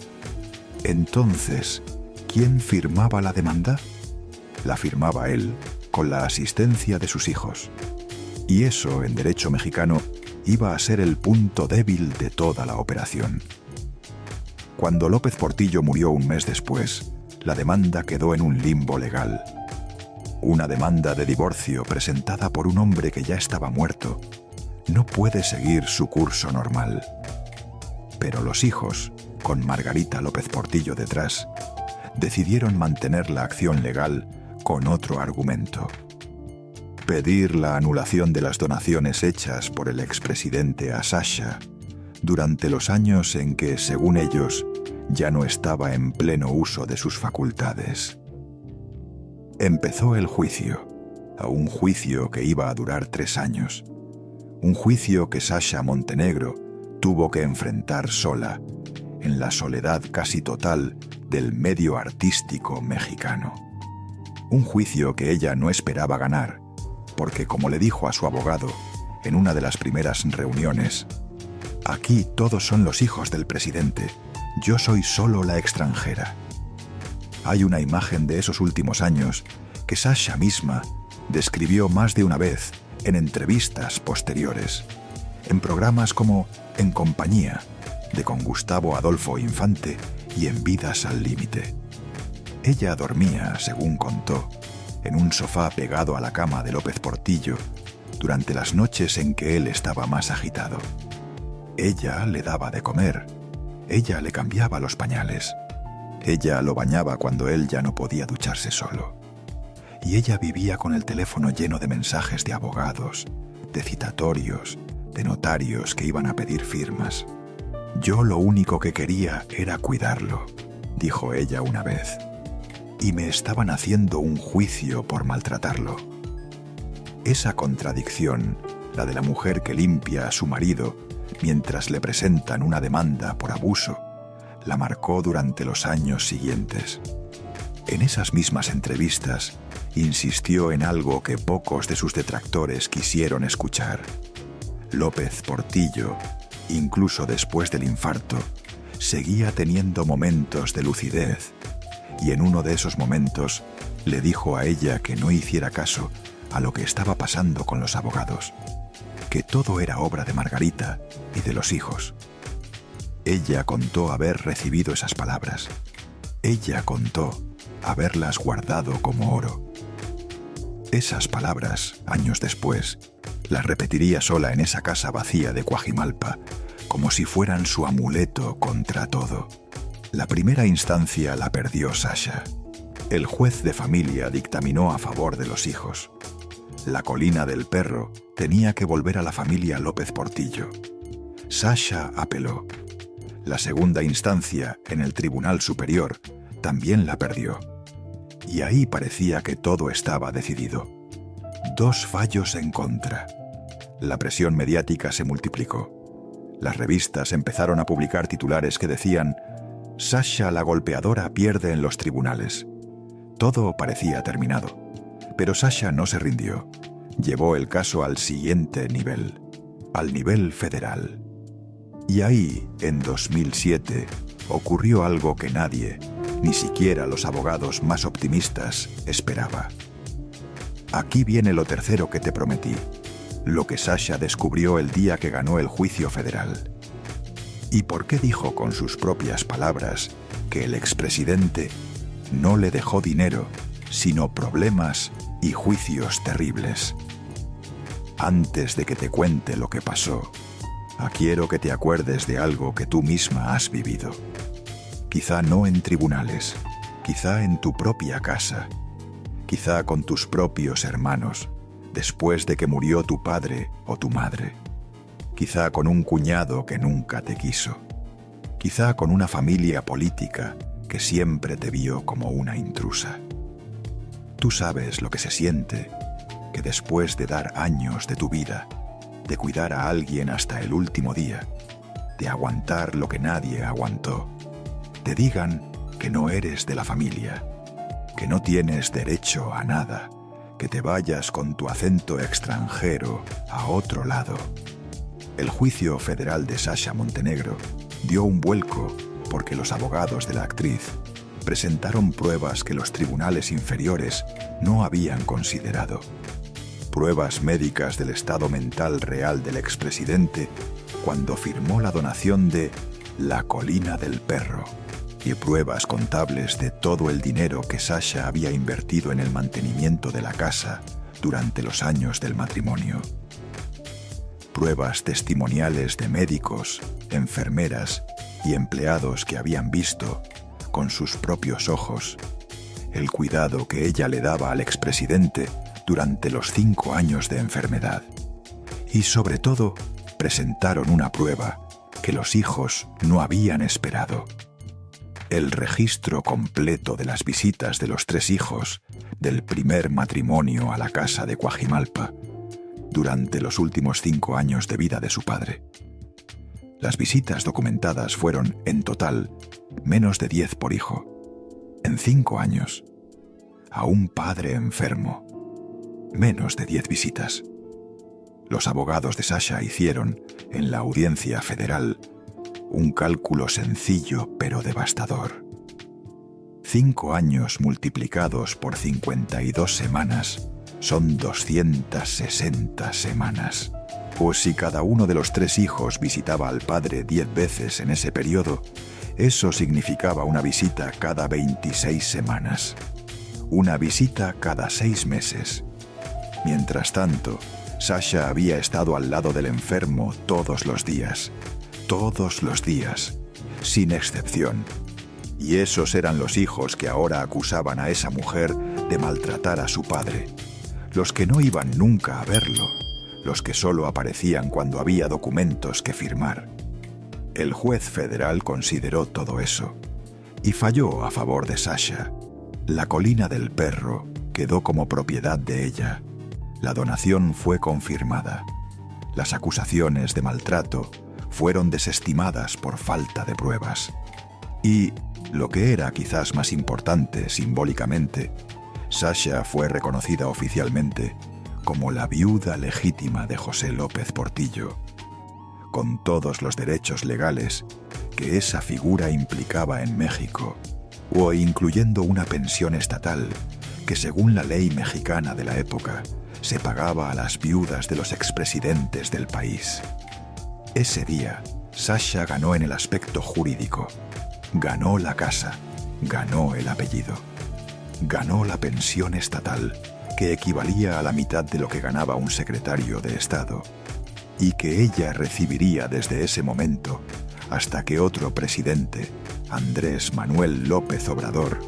[SPEAKER 1] Entonces, ¿quién firmaba la demanda? La firmaba él, con la asistencia de sus hijos. Y eso, en derecho mexicano, iba a ser el punto débil de toda la operación. Cuando López Portillo murió un mes después, la demanda quedó en un limbo legal. Una demanda de divorcio presentada por un hombre que ya estaba muerto no puede seguir su curso normal. Pero los hijos, con Margarita López Portillo detrás, decidieron mantener la acción legal con otro argumento: pedir la anulación de las donaciones hechas por el expresidente a Sasha durante los años en que, según ellos, ya no estaba en pleno uso de sus facultades. Empezó el juicio, un juicio que iba a durar 3 años. Un juicio que Sasha Montenegro tuvo que enfrentar sola, en la soledad casi total del medio artístico mexicano. Un juicio que ella no esperaba ganar, porque como le dijo a su abogado en una de las primeras reuniones, «Aquí todos son los hijos del presidente, yo soy solo la extranjera». Hay una imagen de esos últimos años que Sasha misma describió más de una vez en entrevistas posteriores, en programas como En Compañía, de con Gustavo Adolfo Infante y En Vidas al Límite. Ella dormía, según contó, en un sofá pegado a la cama de López Portillo durante las noches en que él estaba más agitado. Ella le daba de comer, ella le cambiaba los pañales, ella lo bañaba cuando él ya no podía ducharse solo. Y ella vivía con el teléfono lleno de mensajes de abogados, de citatorios, de notarios que iban a pedir firmas. «Yo lo único que quería era cuidarlo», dijo ella una vez, «y me estaban haciendo un juicio por maltratarlo». Esa contradicción, la de la mujer que limpia a su marido mientras le presentan una demanda por abuso, la marcó durante los años siguientes. En esas mismas entrevistas, insistió en algo que pocos de sus detractores quisieron escuchar. López Portillo, incluso después del infarto, seguía teniendo momentos de lucidez, y en uno de esos momentos le dijo a ella que no hiciera caso a lo que estaba pasando con los abogados, que todo era obra de Margarita y de los hijos. Ella contó haber recibido esas palabras. Ella contó haberlas guardado como oro. Esas palabras, años después, las repetiría sola en esa casa vacía de Coajimalpa, como si fueran su amuleto contra todo. La primera instancia la perdió Sasha. El juez de familia dictaminó a favor de los hijos. La Colina del Perro tenía que volver a la familia López Portillo. Sasha apeló. La segunda instancia, en el Tribunal Superior, también la perdió. Y ahí parecía que todo estaba decidido. 2 fallos en contra. La presión mediática se multiplicó. Las revistas empezaron a publicar titulares que decían: «Sasha la golpeadora pierde en los tribunales». Todo parecía terminado. Pero Sasha no se rindió. Llevó el caso al siguiente nivel, al nivel federal. Y ahí, en 2007, ocurrió algo que nadie, ni siquiera los abogados más optimistas, esperaba. Aquí viene lo tercero que te prometí, lo que Sasha descubrió el día que ganó el juicio federal. ¿Y por qué dijo con sus propias palabras que el expresidente no le dejó dinero, sino problemas y juicios terribles? Antes de que te cuente lo que pasó, quiero que te acuerdes de algo que tú misma has vivido. Quizá no en tribunales, quizá en tu propia casa, quizá con tus propios hermanos, después de que murió tu padre o tu madre, quizá con un cuñado que nunca te quiso, quizá con una familia política que siempre te vio como una intrusa. Tú sabes lo que se siente, que después de dar años de tu vida, de cuidar a alguien hasta el último día, de aguantar lo que nadie aguantó, te digan que no eres de la familia, que no tienes derecho a nada, que te vayas con tu acento extranjero a otro lado. El juicio federal de Sasha Montenegro dio un vuelco porque los abogados de la actriz presentaron pruebas que los tribunales inferiores no habían considerado. Pruebas médicas del estado mental real del expresidente cuando firmó la donación de La Colina del Perro, y pruebas contables de todo el dinero que Sasha había invertido en el mantenimiento de la casa durante los años del matrimonio. Pruebas testimoniales de médicos, enfermeras y empleados que habían visto, con sus propios ojos, el cuidado que ella le daba al expresidente durante los 5 años de enfermedad. Y sobre todo, presentaron una prueba que los hijos no habían esperado. el registro completo de las visitas de los 3 hijos del primer matrimonio a la casa de Cuajimalpa durante los últimos 5 años de vida de su padre. Las visitas documentadas fueron, en total, menos de 10 por hijo, en 5 años. A un padre enfermo, menos de 10 visitas. Los abogados de Sasha hicieron, en la audiencia federal, un cálculo sencillo pero devastador. 5 años multiplicados por 52 semanas son 260 semanas. Pues si cada uno de los 3 hijos visitaba al padre 10 veces en ese periodo, eso significaba una visita cada 26 semanas. Una visita cada 6 meses. Mientras tanto, Sasha había estado al lado del enfermo todos los días, sin excepción. Y esos eran los hijos que ahora acusaban a esa mujer de maltratar a su padre, los que no iban nunca a verlo, los que solo aparecían cuando había documentos que firmar. El juez federal consideró todo eso y falló a favor de Sasha. La colina del perro quedó como propiedad de ella. La donación fue confirmada. Las acusaciones de maltrato fueron desestimadas por falta de pruebas. Y, lo que era quizás más importante simbólicamente, Sasha fue reconocida oficialmente como la viuda legítima de José López Portillo, con todos los derechos legales que esa figura implicaba en México, o incluyendo una pensión estatal que, según la ley mexicana de la época, se pagaba a las viudas de los expresidentes del país. Ese día, Sasha ganó en el aspecto jurídico. Ganó la casa, ganó el apellido, ganó la pensión estatal, que equivalía a la mitad de lo que ganaba un secretario de Estado, y que ella recibiría desde ese momento hasta que otro presidente, Andrés Manuel López Obrador,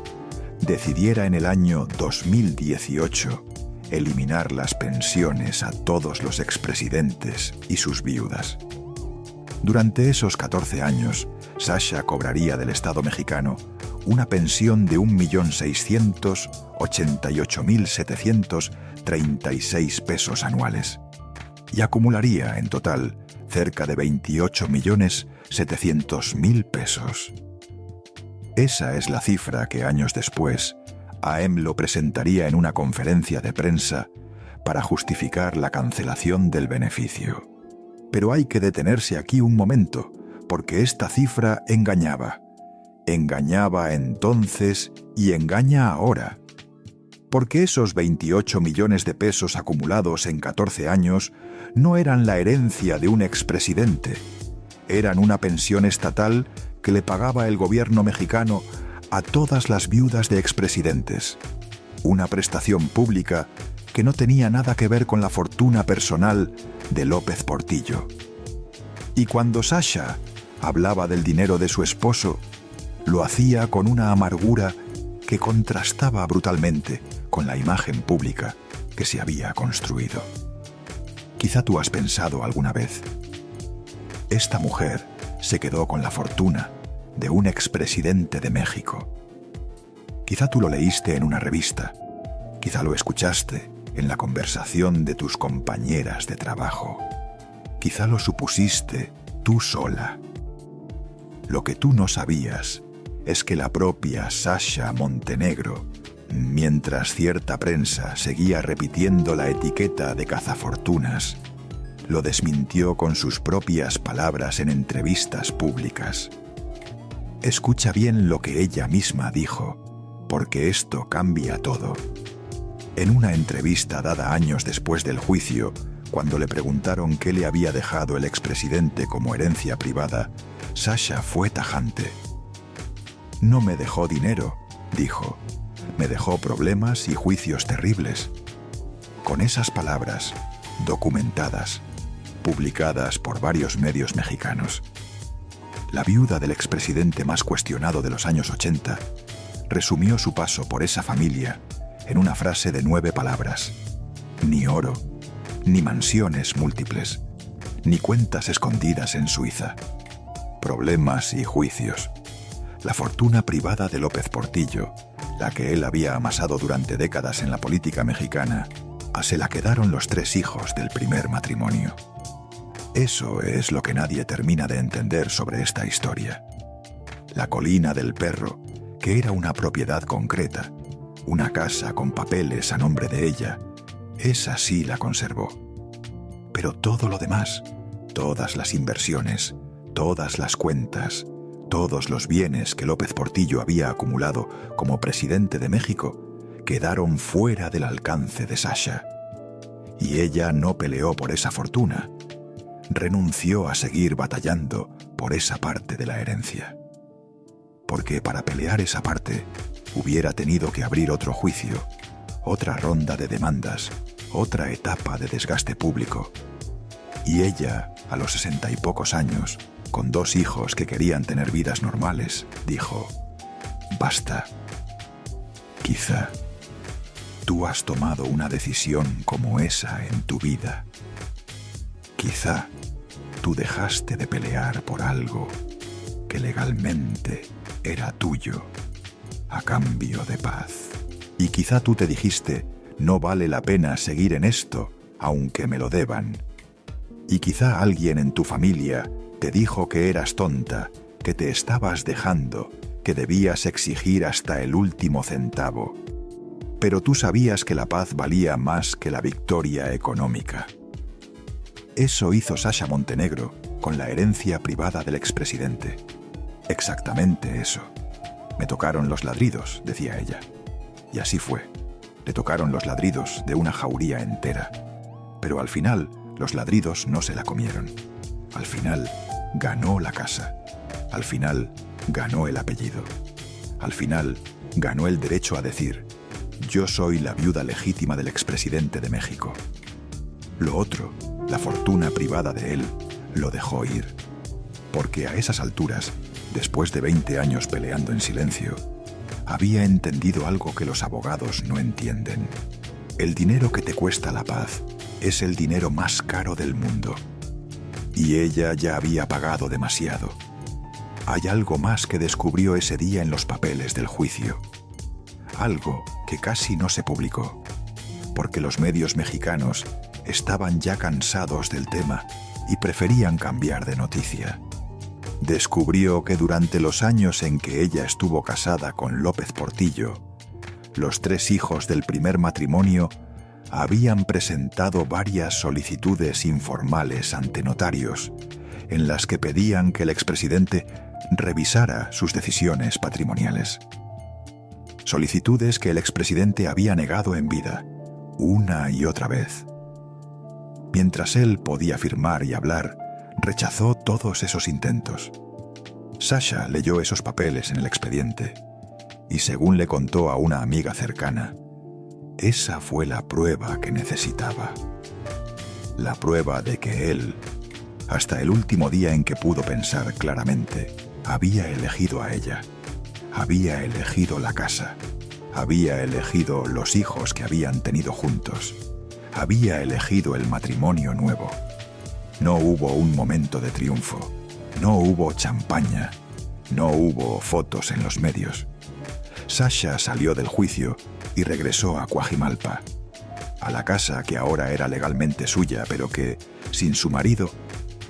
[SPEAKER 1] decidiera en el año 2018 eliminar las pensiones a todos los expresidentes y sus viudas. Durante esos 14 años, Sasha cobraría del Estado mexicano una pensión de 1.688.736 pesos anuales y acumularía en total cerca de 28.700.000 pesos. Esa es la cifra que años después AMLO presentaría en una conferencia de prensa para justificar la cancelación del beneficio. Pero hay que detenerse aquí un momento, porque esta cifra engañaba. Engañaba entonces y engaña ahora. Porque esos 28 millones de pesos acumulados en 14 años no eran la herencia de un expresidente. Eran una pensión estatal que le pagaba el gobierno mexicano a todas las viudas de expresidentes. Una prestación pública que no tenía nada que ver con la fortuna personal de López Portillo. Y cuando Sasha hablaba del dinero de su esposo, lo hacía con una amargura que contrastaba brutalmente con la imagen pública que se había construido. Quizá tú has pensado alguna vez, esta mujer se quedó con la fortuna de un expresidente de México. Quizá tú lo leíste en una revista, quizá lo escuchaste en la conversación de tus compañeras de trabajo. Quizá lo supusiste tú sola. Lo que tú no sabías es que la propia Sasha Montenegro, mientras cierta prensa seguía repitiendo la etiqueta de cazafortunas, lo desmintió con sus propias palabras en entrevistas públicas. Escucha bien lo que ella misma dijo, porque esto cambia todo. En una entrevista dada años después del juicio, cuando le preguntaron qué le había dejado el expresidente como herencia privada, Sasha fue tajante. No me dejó dinero, dijo. Me dejó problemas y juicios terribles. Con esas palabras, documentadas, publicadas por varios medios mexicanos, la viuda del expresidente más cuestionado de los años 80 resumió su paso por esa familia en una frase de 9 palabras. Ni oro, ni mansiones múltiples, ni cuentas escondidas en Suiza. Problemas y juicios. La fortuna privada de López Portillo, la que él había amasado durante décadas en la política mexicana, se la quedaron los 3 hijos del primer matrimonio. Eso es lo que nadie termina de entender sobre esta historia. La Colina del Perro, que era una propiedad concreta, una casa con papeles a nombre de ella, esa sí la conservó. Pero todo lo demás, todas las inversiones, todas las cuentas, todos los bienes que López Portillo había acumulado como presidente de México, quedaron fuera del alcance de Sasha. Y ella no peleó por esa fortuna. Renunció a seguir batallando por esa parte de la herencia. Porque para pelear esa parte, hubiera tenido que abrir otro juicio, otra ronda de demandas, otra etapa de desgaste público. Y ella, a los 60 y pocos años, con 2 hijos que querían tener vidas normales, dijo: «Basta. Quizá tú has tomado una decisión como esa en tu vida. Quizá tú dejaste de pelear por algo que legalmente era tuyo a cambio de paz. Y quizá tú te dijiste: no vale la pena seguir en esto, aunque me lo deban. Y quizá alguien en tu familia te dijo que eras tonta, que te estabas dejando, que debías exigir hasta el último centavo. Pero tú sabías que la paz valía más que la victoria económica». Eso hizo Sasha Montenegro con la herencia privada del expresidente. Exactamente eso. «Me tocaron los ladridos», decía ella. Y así fue. Le tocaron los ladridos de una jauría entera. Pero al final, los ladridos no se la comieron. Al final, ganó la casa. Al final, ganó el apellido. Al final, ganó el derecho a decir: «Yo soy la viuda legítima del expresidente de México». Lo otro, la fortuna privada de él, lo dejó ir. Porque a esas alturas, después de 20 años peleando en silencio, había entendido algo que los abogados no entienden. El dinero que te cuesta la paz es el dinero más caro del mundo. Y ella ya había pagado demasiado. Hay algo más que descubrió ese día en los papeles del juicio. Algo que casi no se publicó, porque los medios mexicanos estaban ya cansados del tema y preferían cambiar de noticia. Descubrió que durante los años en que ella estuvo casada con López Portillo, los 3 hijos del primer matrimonio habían presentado varias solicitudes informales ante notarios en las que pedían que el expresidente revisara sus decisiones patrimoniales. Solicitudes que el expresidente había negado en vida, una y otra vez. Mientras él podía firmar y hablar, rechazó todos esos intentos. Sasha leyó esos papeles en el expediente y, según le contó a una amiga cercana, esa fue la prueba que necesitaba. La prueba de que él, hasta el último día en que pudo pensar claramente, había elegido a ella, había elegido la casa, había elegido los hijos que habían tenido juntos, había elegido el matrimonio nuevo. No hubo un momento de triunfo, no hubo champaña, no hubo fotos en los medios. Sasha salió del juicio y regresó a Coajimalpa, a la casa que ahora era legalmente suya, pero que, sin su marido,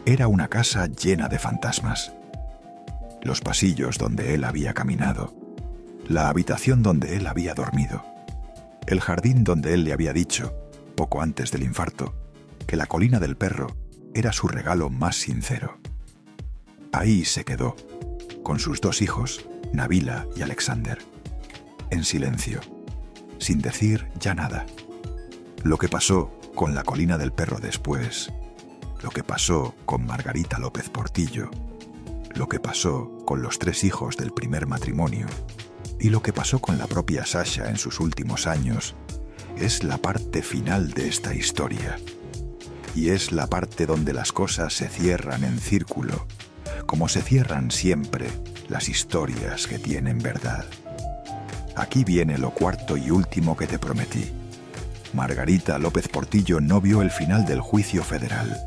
[SPEAKER 1] era una casa llena de fantasmas. Los pasillos donde él había caminado, la habitación donde él había dormido, el jardín donde él le había dicho, poco antes del infarto, que la Colina del Perro era su regalo más sincero. Ahí se quedó, con sus 2 hijos, Nabila y Alexander, en silencio, sin decir ya nada. Lo que pasó con la Colina del Perro después, lo que pasó con Margarita López Portillo, lo que pasó con los 3 hijos del primer matrimonio y lo que pasó con la propia Sasha en sus últimos años, es la parte final de esta historia. Y es la parte donde las cosas se cierran en círculo, como se cierran siempre las historias que tienen verdad. Aquí viene lo cuarto y último que te prometí. Margarita López Portillo no vio el final del juicio federal.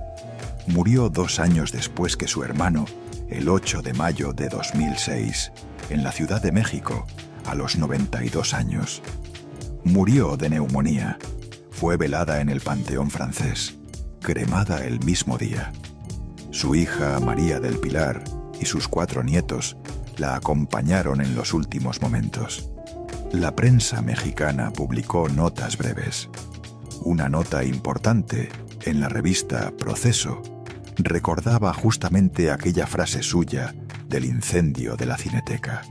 [SPEAKER 1] Murió 2 años después que su hermano, el 8 de mayo de 2006, en la Ciudad de México, a los 92 años. Murió de neumonía. Fue velada en el Panteón francés, cremada el mismo día. Su hija María del Pilar y sus 4 nietos la acompañaron en los últimos momentos. La prensa mexicana publicó notas breves. Una nota importante en la revista Proceso recordaba justamente aquella frase suya del incendio de la Cineteca.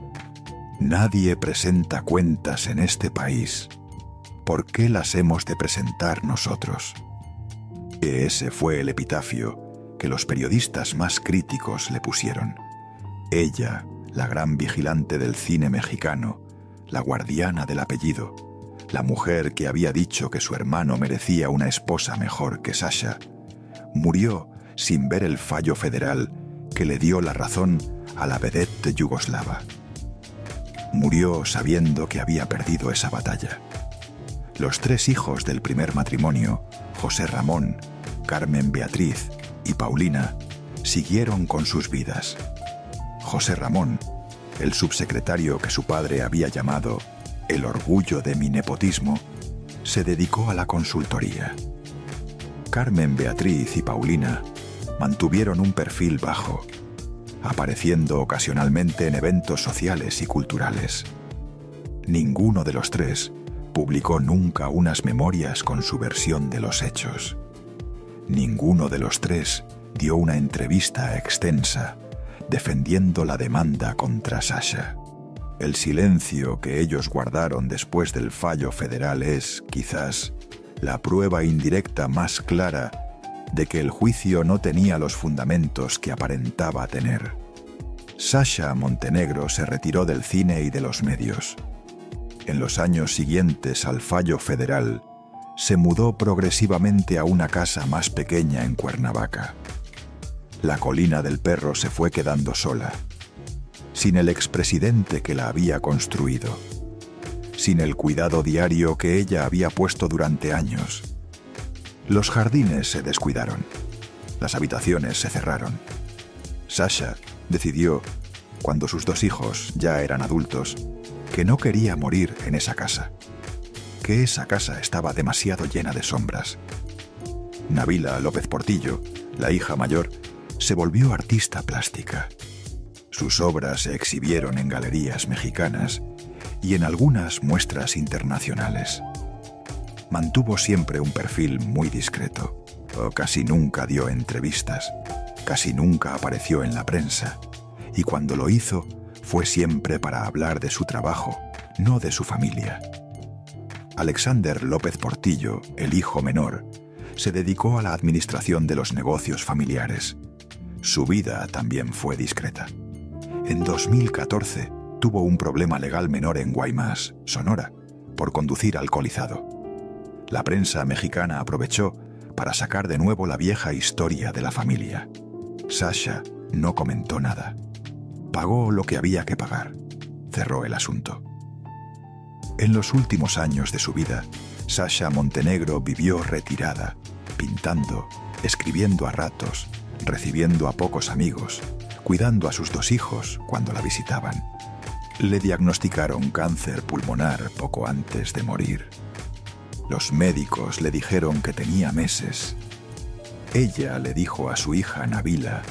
[SPEAKER 1] Nadie presenta cuentas en este país. ¿Por qué las hemos de presentar nosotros? Ese fue el epitafio que los periodistas más críticos le pusieron. Ella, la gran vigilante del cine mexicano, la guardiana del apellido, la mujer que había dicho que su hermano merecía una esposa mejor que Sasha, murió sin ver el fallo federal que le dio la razón a la vedette yugoslava. Murió sabiendo que había perdido esa batalla. Los 3 hijos del primer matrimonio, José Ramón, Carmen Beatriz y Paulina, siguieron con sus vidas. José Ramón, el subsecretario que su padre había llamado el orgullo de mi nepotismo, se dedicó a la consultoría. Carmen Beatriz y Paulina mantuvieron un perfil bajo, apareciendo ocasionalmente en eventos sociales y culturales. Ninguno de los 3 publicó nunca unas memorias con su versión de los hechos. Ninguno de los 3 dio una entrevista extensa defendiendo la demanda contra Sasha. El silencio que ellos guardaron después del fallo federal es, quizás, la prueba indirecta más clara de que el juicio no tenía los fundamentos que aparentaba tener. Sasha Montenegro se retiró del cine y de los medios. En los años siguientes al fallo federal, se mudó progresivamente a una casa más pequeña en Cuernavaca. La Colina del Perro se fue quedando sola, sin el expresidente que la había construido, sin el cuidado diario que ella había puesto durante años. Los jardines se descuidaron, las habitaciones se cerraron. Sasha decidió, cuando sus 2 hijos ya eran adultos, que no quería morir en esa casa, que esa casa estaba demasiado llena de sombras. Nabila López Portillo, la hija mayor, se volvió artista plástica. Sus obras se exhibieron en galerías mexicanas y en algunas muestras internacionales. Mantuvo siempre un perfil muy discreto. Casi nunca dio entrevistas, casi nunca apareció en la prensa, y cuando lo hizo fue siempre para hablar de su trabajo, no de su familia. Alexander López Portillo, el hijo menor, se dedicó a la administración de los negocios familiares. Su vida también fue discreta. En 2014 tuvo un problema legal menor en Guaymas, Sonora, por conducir alcoholizado. La prensa mexicana aprovechó para sacar de nuevo la vieja historia de la familia. Sasha no comentó nada. Pagó lo que había que pagar. Cerró el asunto. En los últimos años de su vida, Sasha Montenegro vivió retirada, pintando, escribiendo a ratos, recibiendo a pocos amigos, cuidando a sus 2 hijos cuando la visitaban. Le diagnosticaron cáncer pulmonar poco antes de morir. Los médicos le dijeron que tenía meses. Ella le dijo a su hija Nabila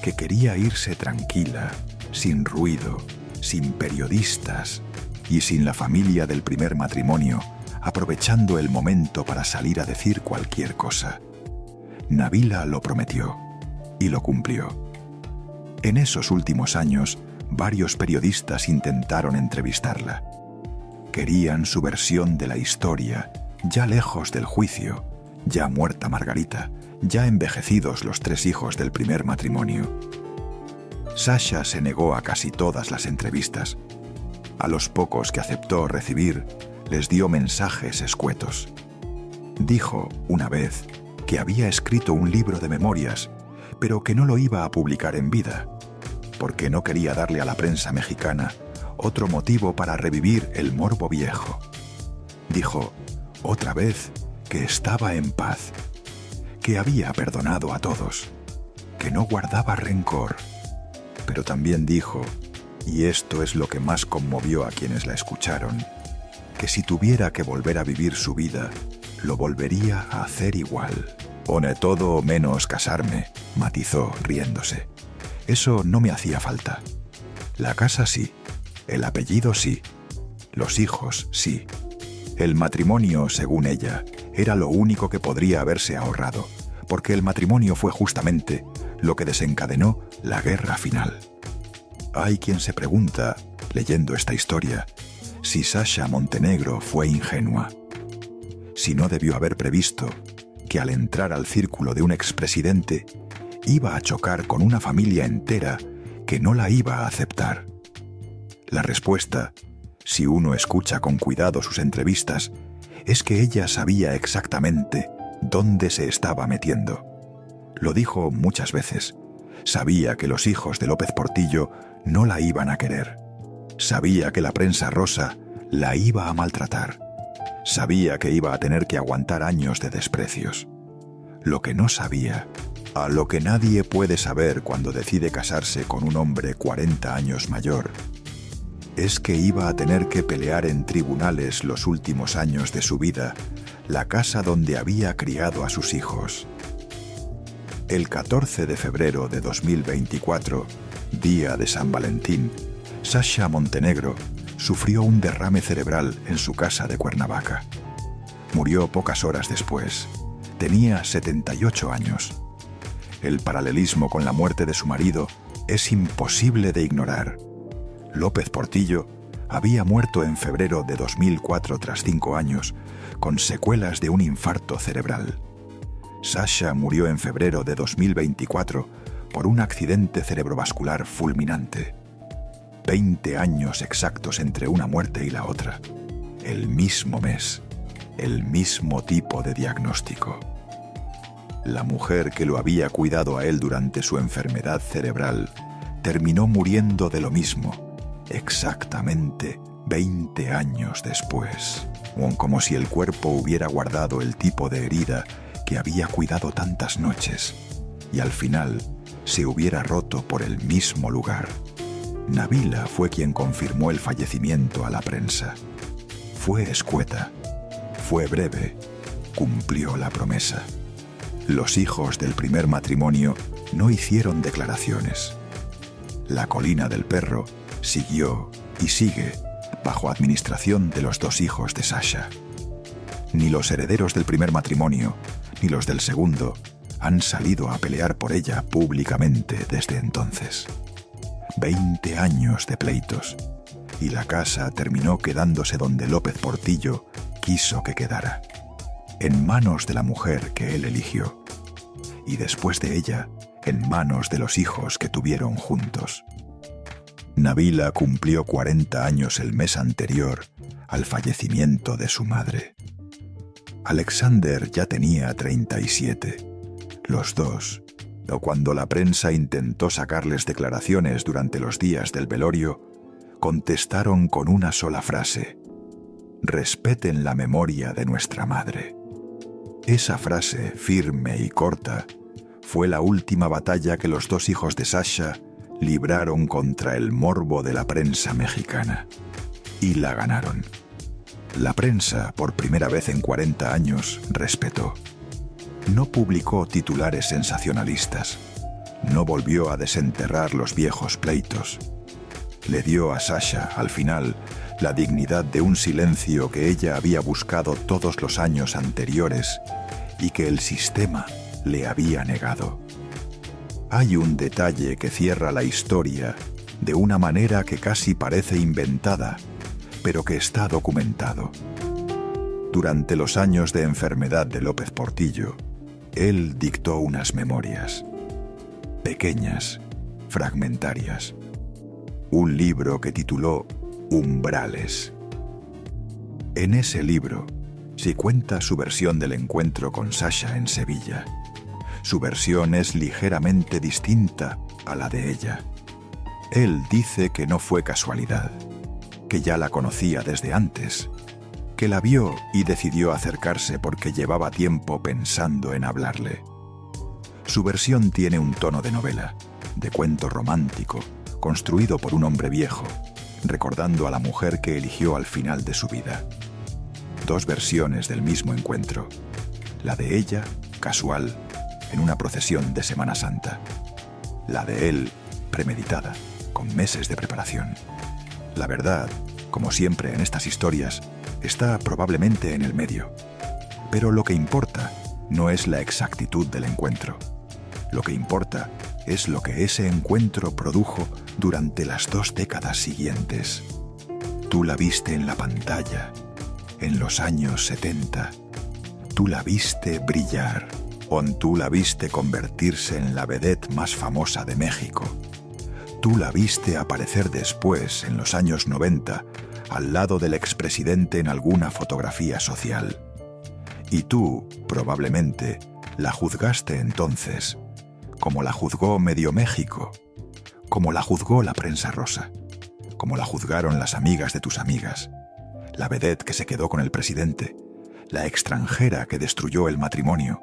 [SPEAKER 1] que quería irse tranquila, sin ruido, sin periodistas y sin la familia del primer matrimonio, aprovechando el momento para salir a decir cualquier cosa. Nabila lo prometió y lo cumplió. En esos últimos años, varios periodistas intentaron entrevistarla. Querían su versión de la historia, ya lejos del juicio, ya muerta Margarita, ya envejecidos los 3 hijos del primer matrimonio. Sasha se negó a casi todas las entrevistas. A los pocos que aceptó recibir, les dio mensajes escuetos. Dijo, una vez, que había escrito un libro de memorias, pero que no lo iba a publicar en vida, porque no quería darle a la prensa mexicana otro motivo para revivir el morbo viejo. Dijo, otra vez, que estaba en paz, que había perdonado a todos, que no guardaba rencor. Pero también dijo, y esto es lo que más conmovió a quienes la escucharon, que si tuviera que volver a vivir su vida, lo volvería a hacer igual. «Pone todo menos casarme», matizó riéndose. «Eso no me hacía falta. La casa sí, el apellido sí, los hijos sí. El matrimonio, según ella, era lo único que podría haberse ahorrado, porque el matrimonio fue justamente lo que desencadenó la guerra final». Hay quien se pregunta, leyendo esta historia, si Sasha Montenegro fue ingenua, si no debió haber previsto que al entrar al círculo de un expresidente iba a chocar con una familia entera que no la iba a aceptar. La respuesta, si uno escucha con cuidado sus entrevistas, es que ella sabía exactamente dónde se estaba metiendo. Lo dijo muchas veces. Sabía que los hijos de López Portillo no la iban a querer. Sabía que la prensa rosa la iba a maltratar. Sabía que iba a tener que aguantar años de desprecios. Lo que no sabía, a lo que nadie puede saber cuando decide casarse con un hombre 40 años mayor, es que iba a tener que pelear en tribunales los últimos años de su vida la casa donde había criado a sus hijos. El 14 de febrero de 2024, día de San Valentín, Sasha Montenegro sufrió un derrame cerebral en su casa de Cuernavaca. Murió pocas horas después. Tenía 78 años. El paralelismo con la muerte de su marido es imposible de ignorar. López Portillo había muerto en febrero de 2004 tras 5 años, con secuelas de un infarto cerebral. Sasha murió en febrero de 2024 por un accidente cerebrovascular fulminante. 20 años exactos entre una muerte y la otra. El mismo mes, el mismo tipo de diagnóstico. La mujer que lo había cuidado a él durante su enfermedad cerebral terminó muriendo de lo mismo, exactamente 20 años después. Como si el cuerpo hubiera guardado el tipo de herida que había cuidado tantas noches y al final se hubiera roto por el mismo lugar. Nabila fue quien confirmó el fallecimiento a la prensa. Fue escueta, fue breve, cumplió la promesa. Los hijos del primer matrimonio no hicieron declaraciones. La Colina del Perro siguió y sigue bajo administración de los 2 hijos de Sasha. Ni los herederos del primer matrimonio, ni los del segundo, han salido a pelear por ella públicamente desde entonces. 20 años de pleitos, y la casa terminó quedándose donde López Portillo quiso que quedara, en manos de la mujer que él eligió, y después de ella, en manos de los hijos que tuvieron juntos. Nabila cumplió 40 años el mes anterior al fallecimiento de su madre. Alexander ya tenía 37. Los dos, cuando la prensa intentó sacarles declaraciones durante los días del velorio, contestaron con una sola frase: «Respeten la memoria de nuestra madre». Esa frase, firme y corta, fue la última batalla que los 2 hijos de Sasha libraron contra el morbo de la prensa mexicana. Y la ganaron. La prensa, por primera vez en 40 años, respetó. No publicó titulares sensacionalistas. No volvió a desenterrar los viejos pleitos. Le dio a Sasha, al final, la dignidad de un silencio que ella había buscado todos los años anteriores y que el sistema le había negado. Hay un detalle que cierra la historia de una manera que casi parece inventada, pero que está documentado. Durante los años de enfermedad de López Portillo, él dictó unas memorias, pequeñas, fragmentarias, un libro que tituló Umbrales. En ese libro se cuenta su versión del encuentro con Sasha en Sevilla. Su versión es ligeramente distinta a la de ella. Él dice que no fue casualidad, que ya la conocía desde antes, que la vio y decidió acercarse porque llevaba tiempo pensando en hablarle. Su versión tiene un tono de novela, de cuento romántico, construido por un hombre viejo, recordando a la mujer que eligió al final de su vida. Dos versiones del mismo encuentro. La de ella, casual, en una procesión de Semana Santa. La de él, premeditada, con meses de preparación. La verdad, como siempre en estas historias, está probablemente en el medio. Pero lo que importa no es la exactitud del encuentro. Lo que importa es lo que ese encuentro produjo durante las 2 décadas siguientes. Tú la viste en la pantalla, en los años 70. Tú la viste brillar, o tú la viste convertirse en la vedette más famosa de México. Tú la viste aparecer después, en los años 90, al lado del expresidente en alguna fotografía social. Y tú, probablemente, la juzgaste entonces, como la juzgó medio México, como la juzgó la prensa rosa, como la juzgaron las amigas de tus amigas, la vedette que se quedó con el presidente, la extranjera que destruyó el matrimonio,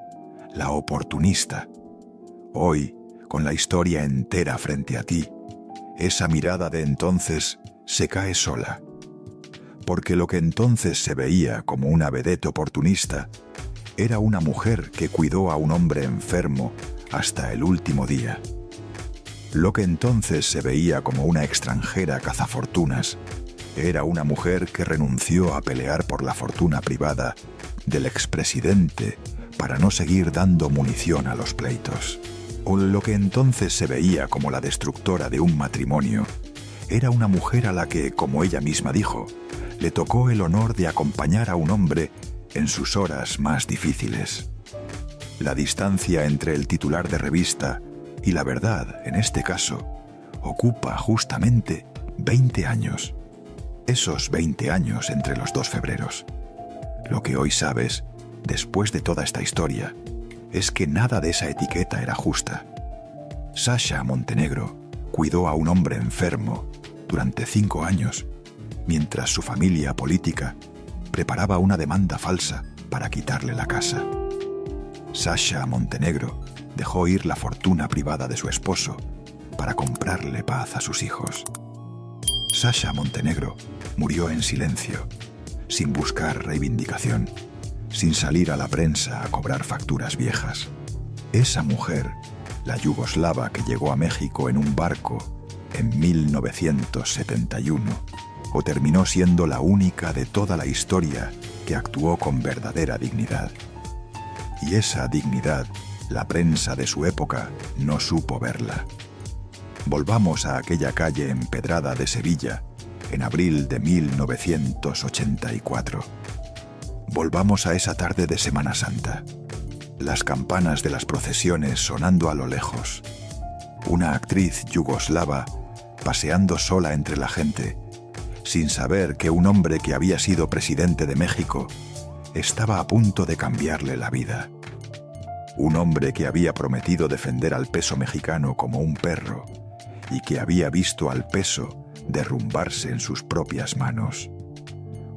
[SPEAKER 1] la oportunista. Hoy, con la historia entera frente a ti, esa mirada de entonces se cae sola, porque lo que entonces se veía como una vedette oportunista era una mujer que cuidó a un hombre enfermo hasta el último día. Lo que entonces se veía como una extranjera cazafortunas era una mujer que renunció a pelear por la fortuna privada del expresidente para no seguir dando munición a los pleitos. O lo que entonces se veía como la destructora de un matrimonio era una mujer a la que, como ella misma dijo, le tocó el honor de acompañar a un hombre en sus horas más difíciles. La distancia entre el titular de revista y la verdad, en este caso, ocupa justamente 20 años. Esos 20 años entre los 2 febreros. Lo que hoy sabes, después de toda esta historia, es que nada de esa etiqueta era justa. Sasha Montenegro cuidó a un hombre enfermo durante 5 años, mientras su familia política preparaba una demanda falsa para quitarle la casa. Sasha Montenegro dejó ir la fortuna privada de su esposo para comprarle paz a sus hijos. Sasha Montenegro murió en silencio, sin buscar reivindicación, sin salir a la prensa a cobrar facturas viejas. Esa mujer, la yugoslava que llegó a México en un barco en 1971, o terminó siendo la única de toda la historia que actuó con verdadera dignidad. Y esa dignidad, la prensa de su época no supo verla. Volvamos a aquella calle empedrada de Sevilla, en abril de 1984. Volvamos a esa tarde de Semana Santa. Las campanas de las procesiones sonando a lo lejos. Una actriz yugoslava paseando sola entre la gente, sin saber que un hombre que había sido presidente de México estaba a punto de cambiarle la vida. Un hombre que había prometido defender al peso mexicano como un perro y que había visto al peso derrumbarse en sus propias manos.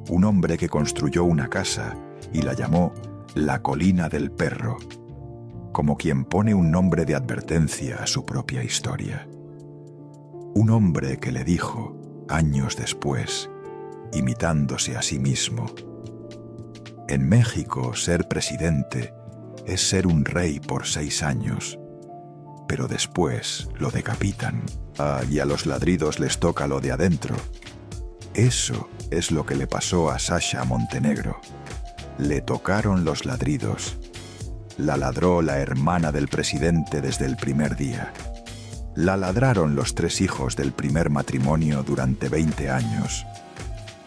[SPEAKER 1] Un hombre que construyó una casa y la llamó La Colina del Perro, como quien pone un nombre de advertencia a su propia historia. Un hombre que le dijo, años después, imitándose a sí mismo: en México ser presidente es ser un rey por 6 años, pero después lo decapitan. Y a los ladridos les toca lo de adentro. Eso es lo que le pasó a Sasha Montenegro. Le tocaron los ladridos. La ladró la hermana del presidente desde el primer día. La ladraron los 3 hijos del primer matrimonio durante 20 años.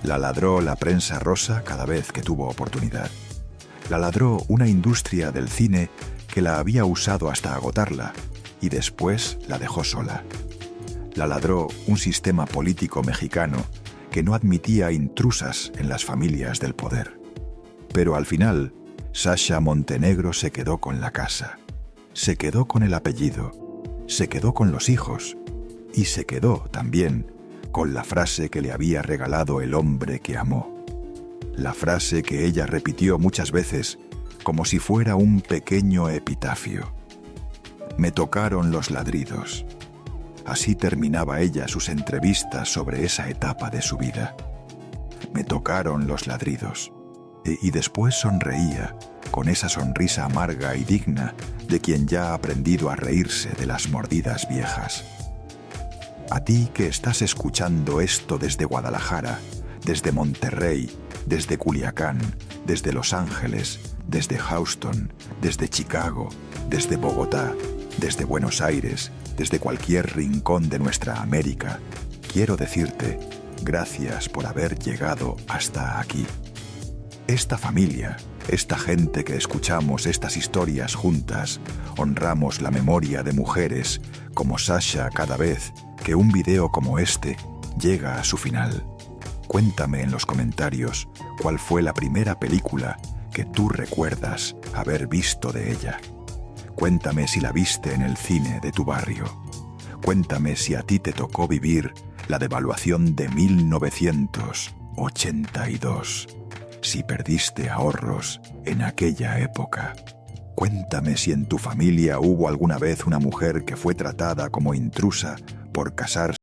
[SPEAKER 1] La ladró la prensa rosa cada vez que tuvo oportunidad. La ladró una industria del cine que la había usado hasta agotarla y después la dejó sola. La ladró un sistema político mexicano que no admitía intrusas en las familias del poder. Pero al final, Sasha Montenegro se quedó con la casa, se quedó con el apellido, se quedó con los hijos y se quedó también con la frase que le había regalado el hombre que amó. La frase que ella repitió muchas veces como si fuera un pequeño epitafio. Me tocaron los ladridos. Así terminaba ella sus entrevistas sobre esa etapa de su vida. Me tocaron los ladridos. Y después sonreía, con esa sonrisa amarga y digna de quien ya ha aprendido a reírse de las mordidas viejas. A ti que estás escuchando esto desde Guadalajara, desde Monterrey, desde Culiacán, desde Los Ángeles, desde Houston, desde Chicago, desde Bogotá, desde Buenos Aires, desde cualquier rincón de nuestra América, quiero decirte gracias por haber llegado hasta aquí. Esta familia, esta gente que escuchamos estas historias juntas, honramos la memoria de mujeres como Sasha cada vez que un video como este llega a su final. Cuéntame en los comentarios cuál fue la primera película que tú recuerdas haber visto de ella. Cuéntame si la viste en el cine de tu barrio. Cuéntame si a ti te tocó vivir la devaluación de 1982. Si perdiste ahorros en aquella época. Cuéntame si en tu familia hubo alguna vez una mujer que fue tratada como intrusa por casarse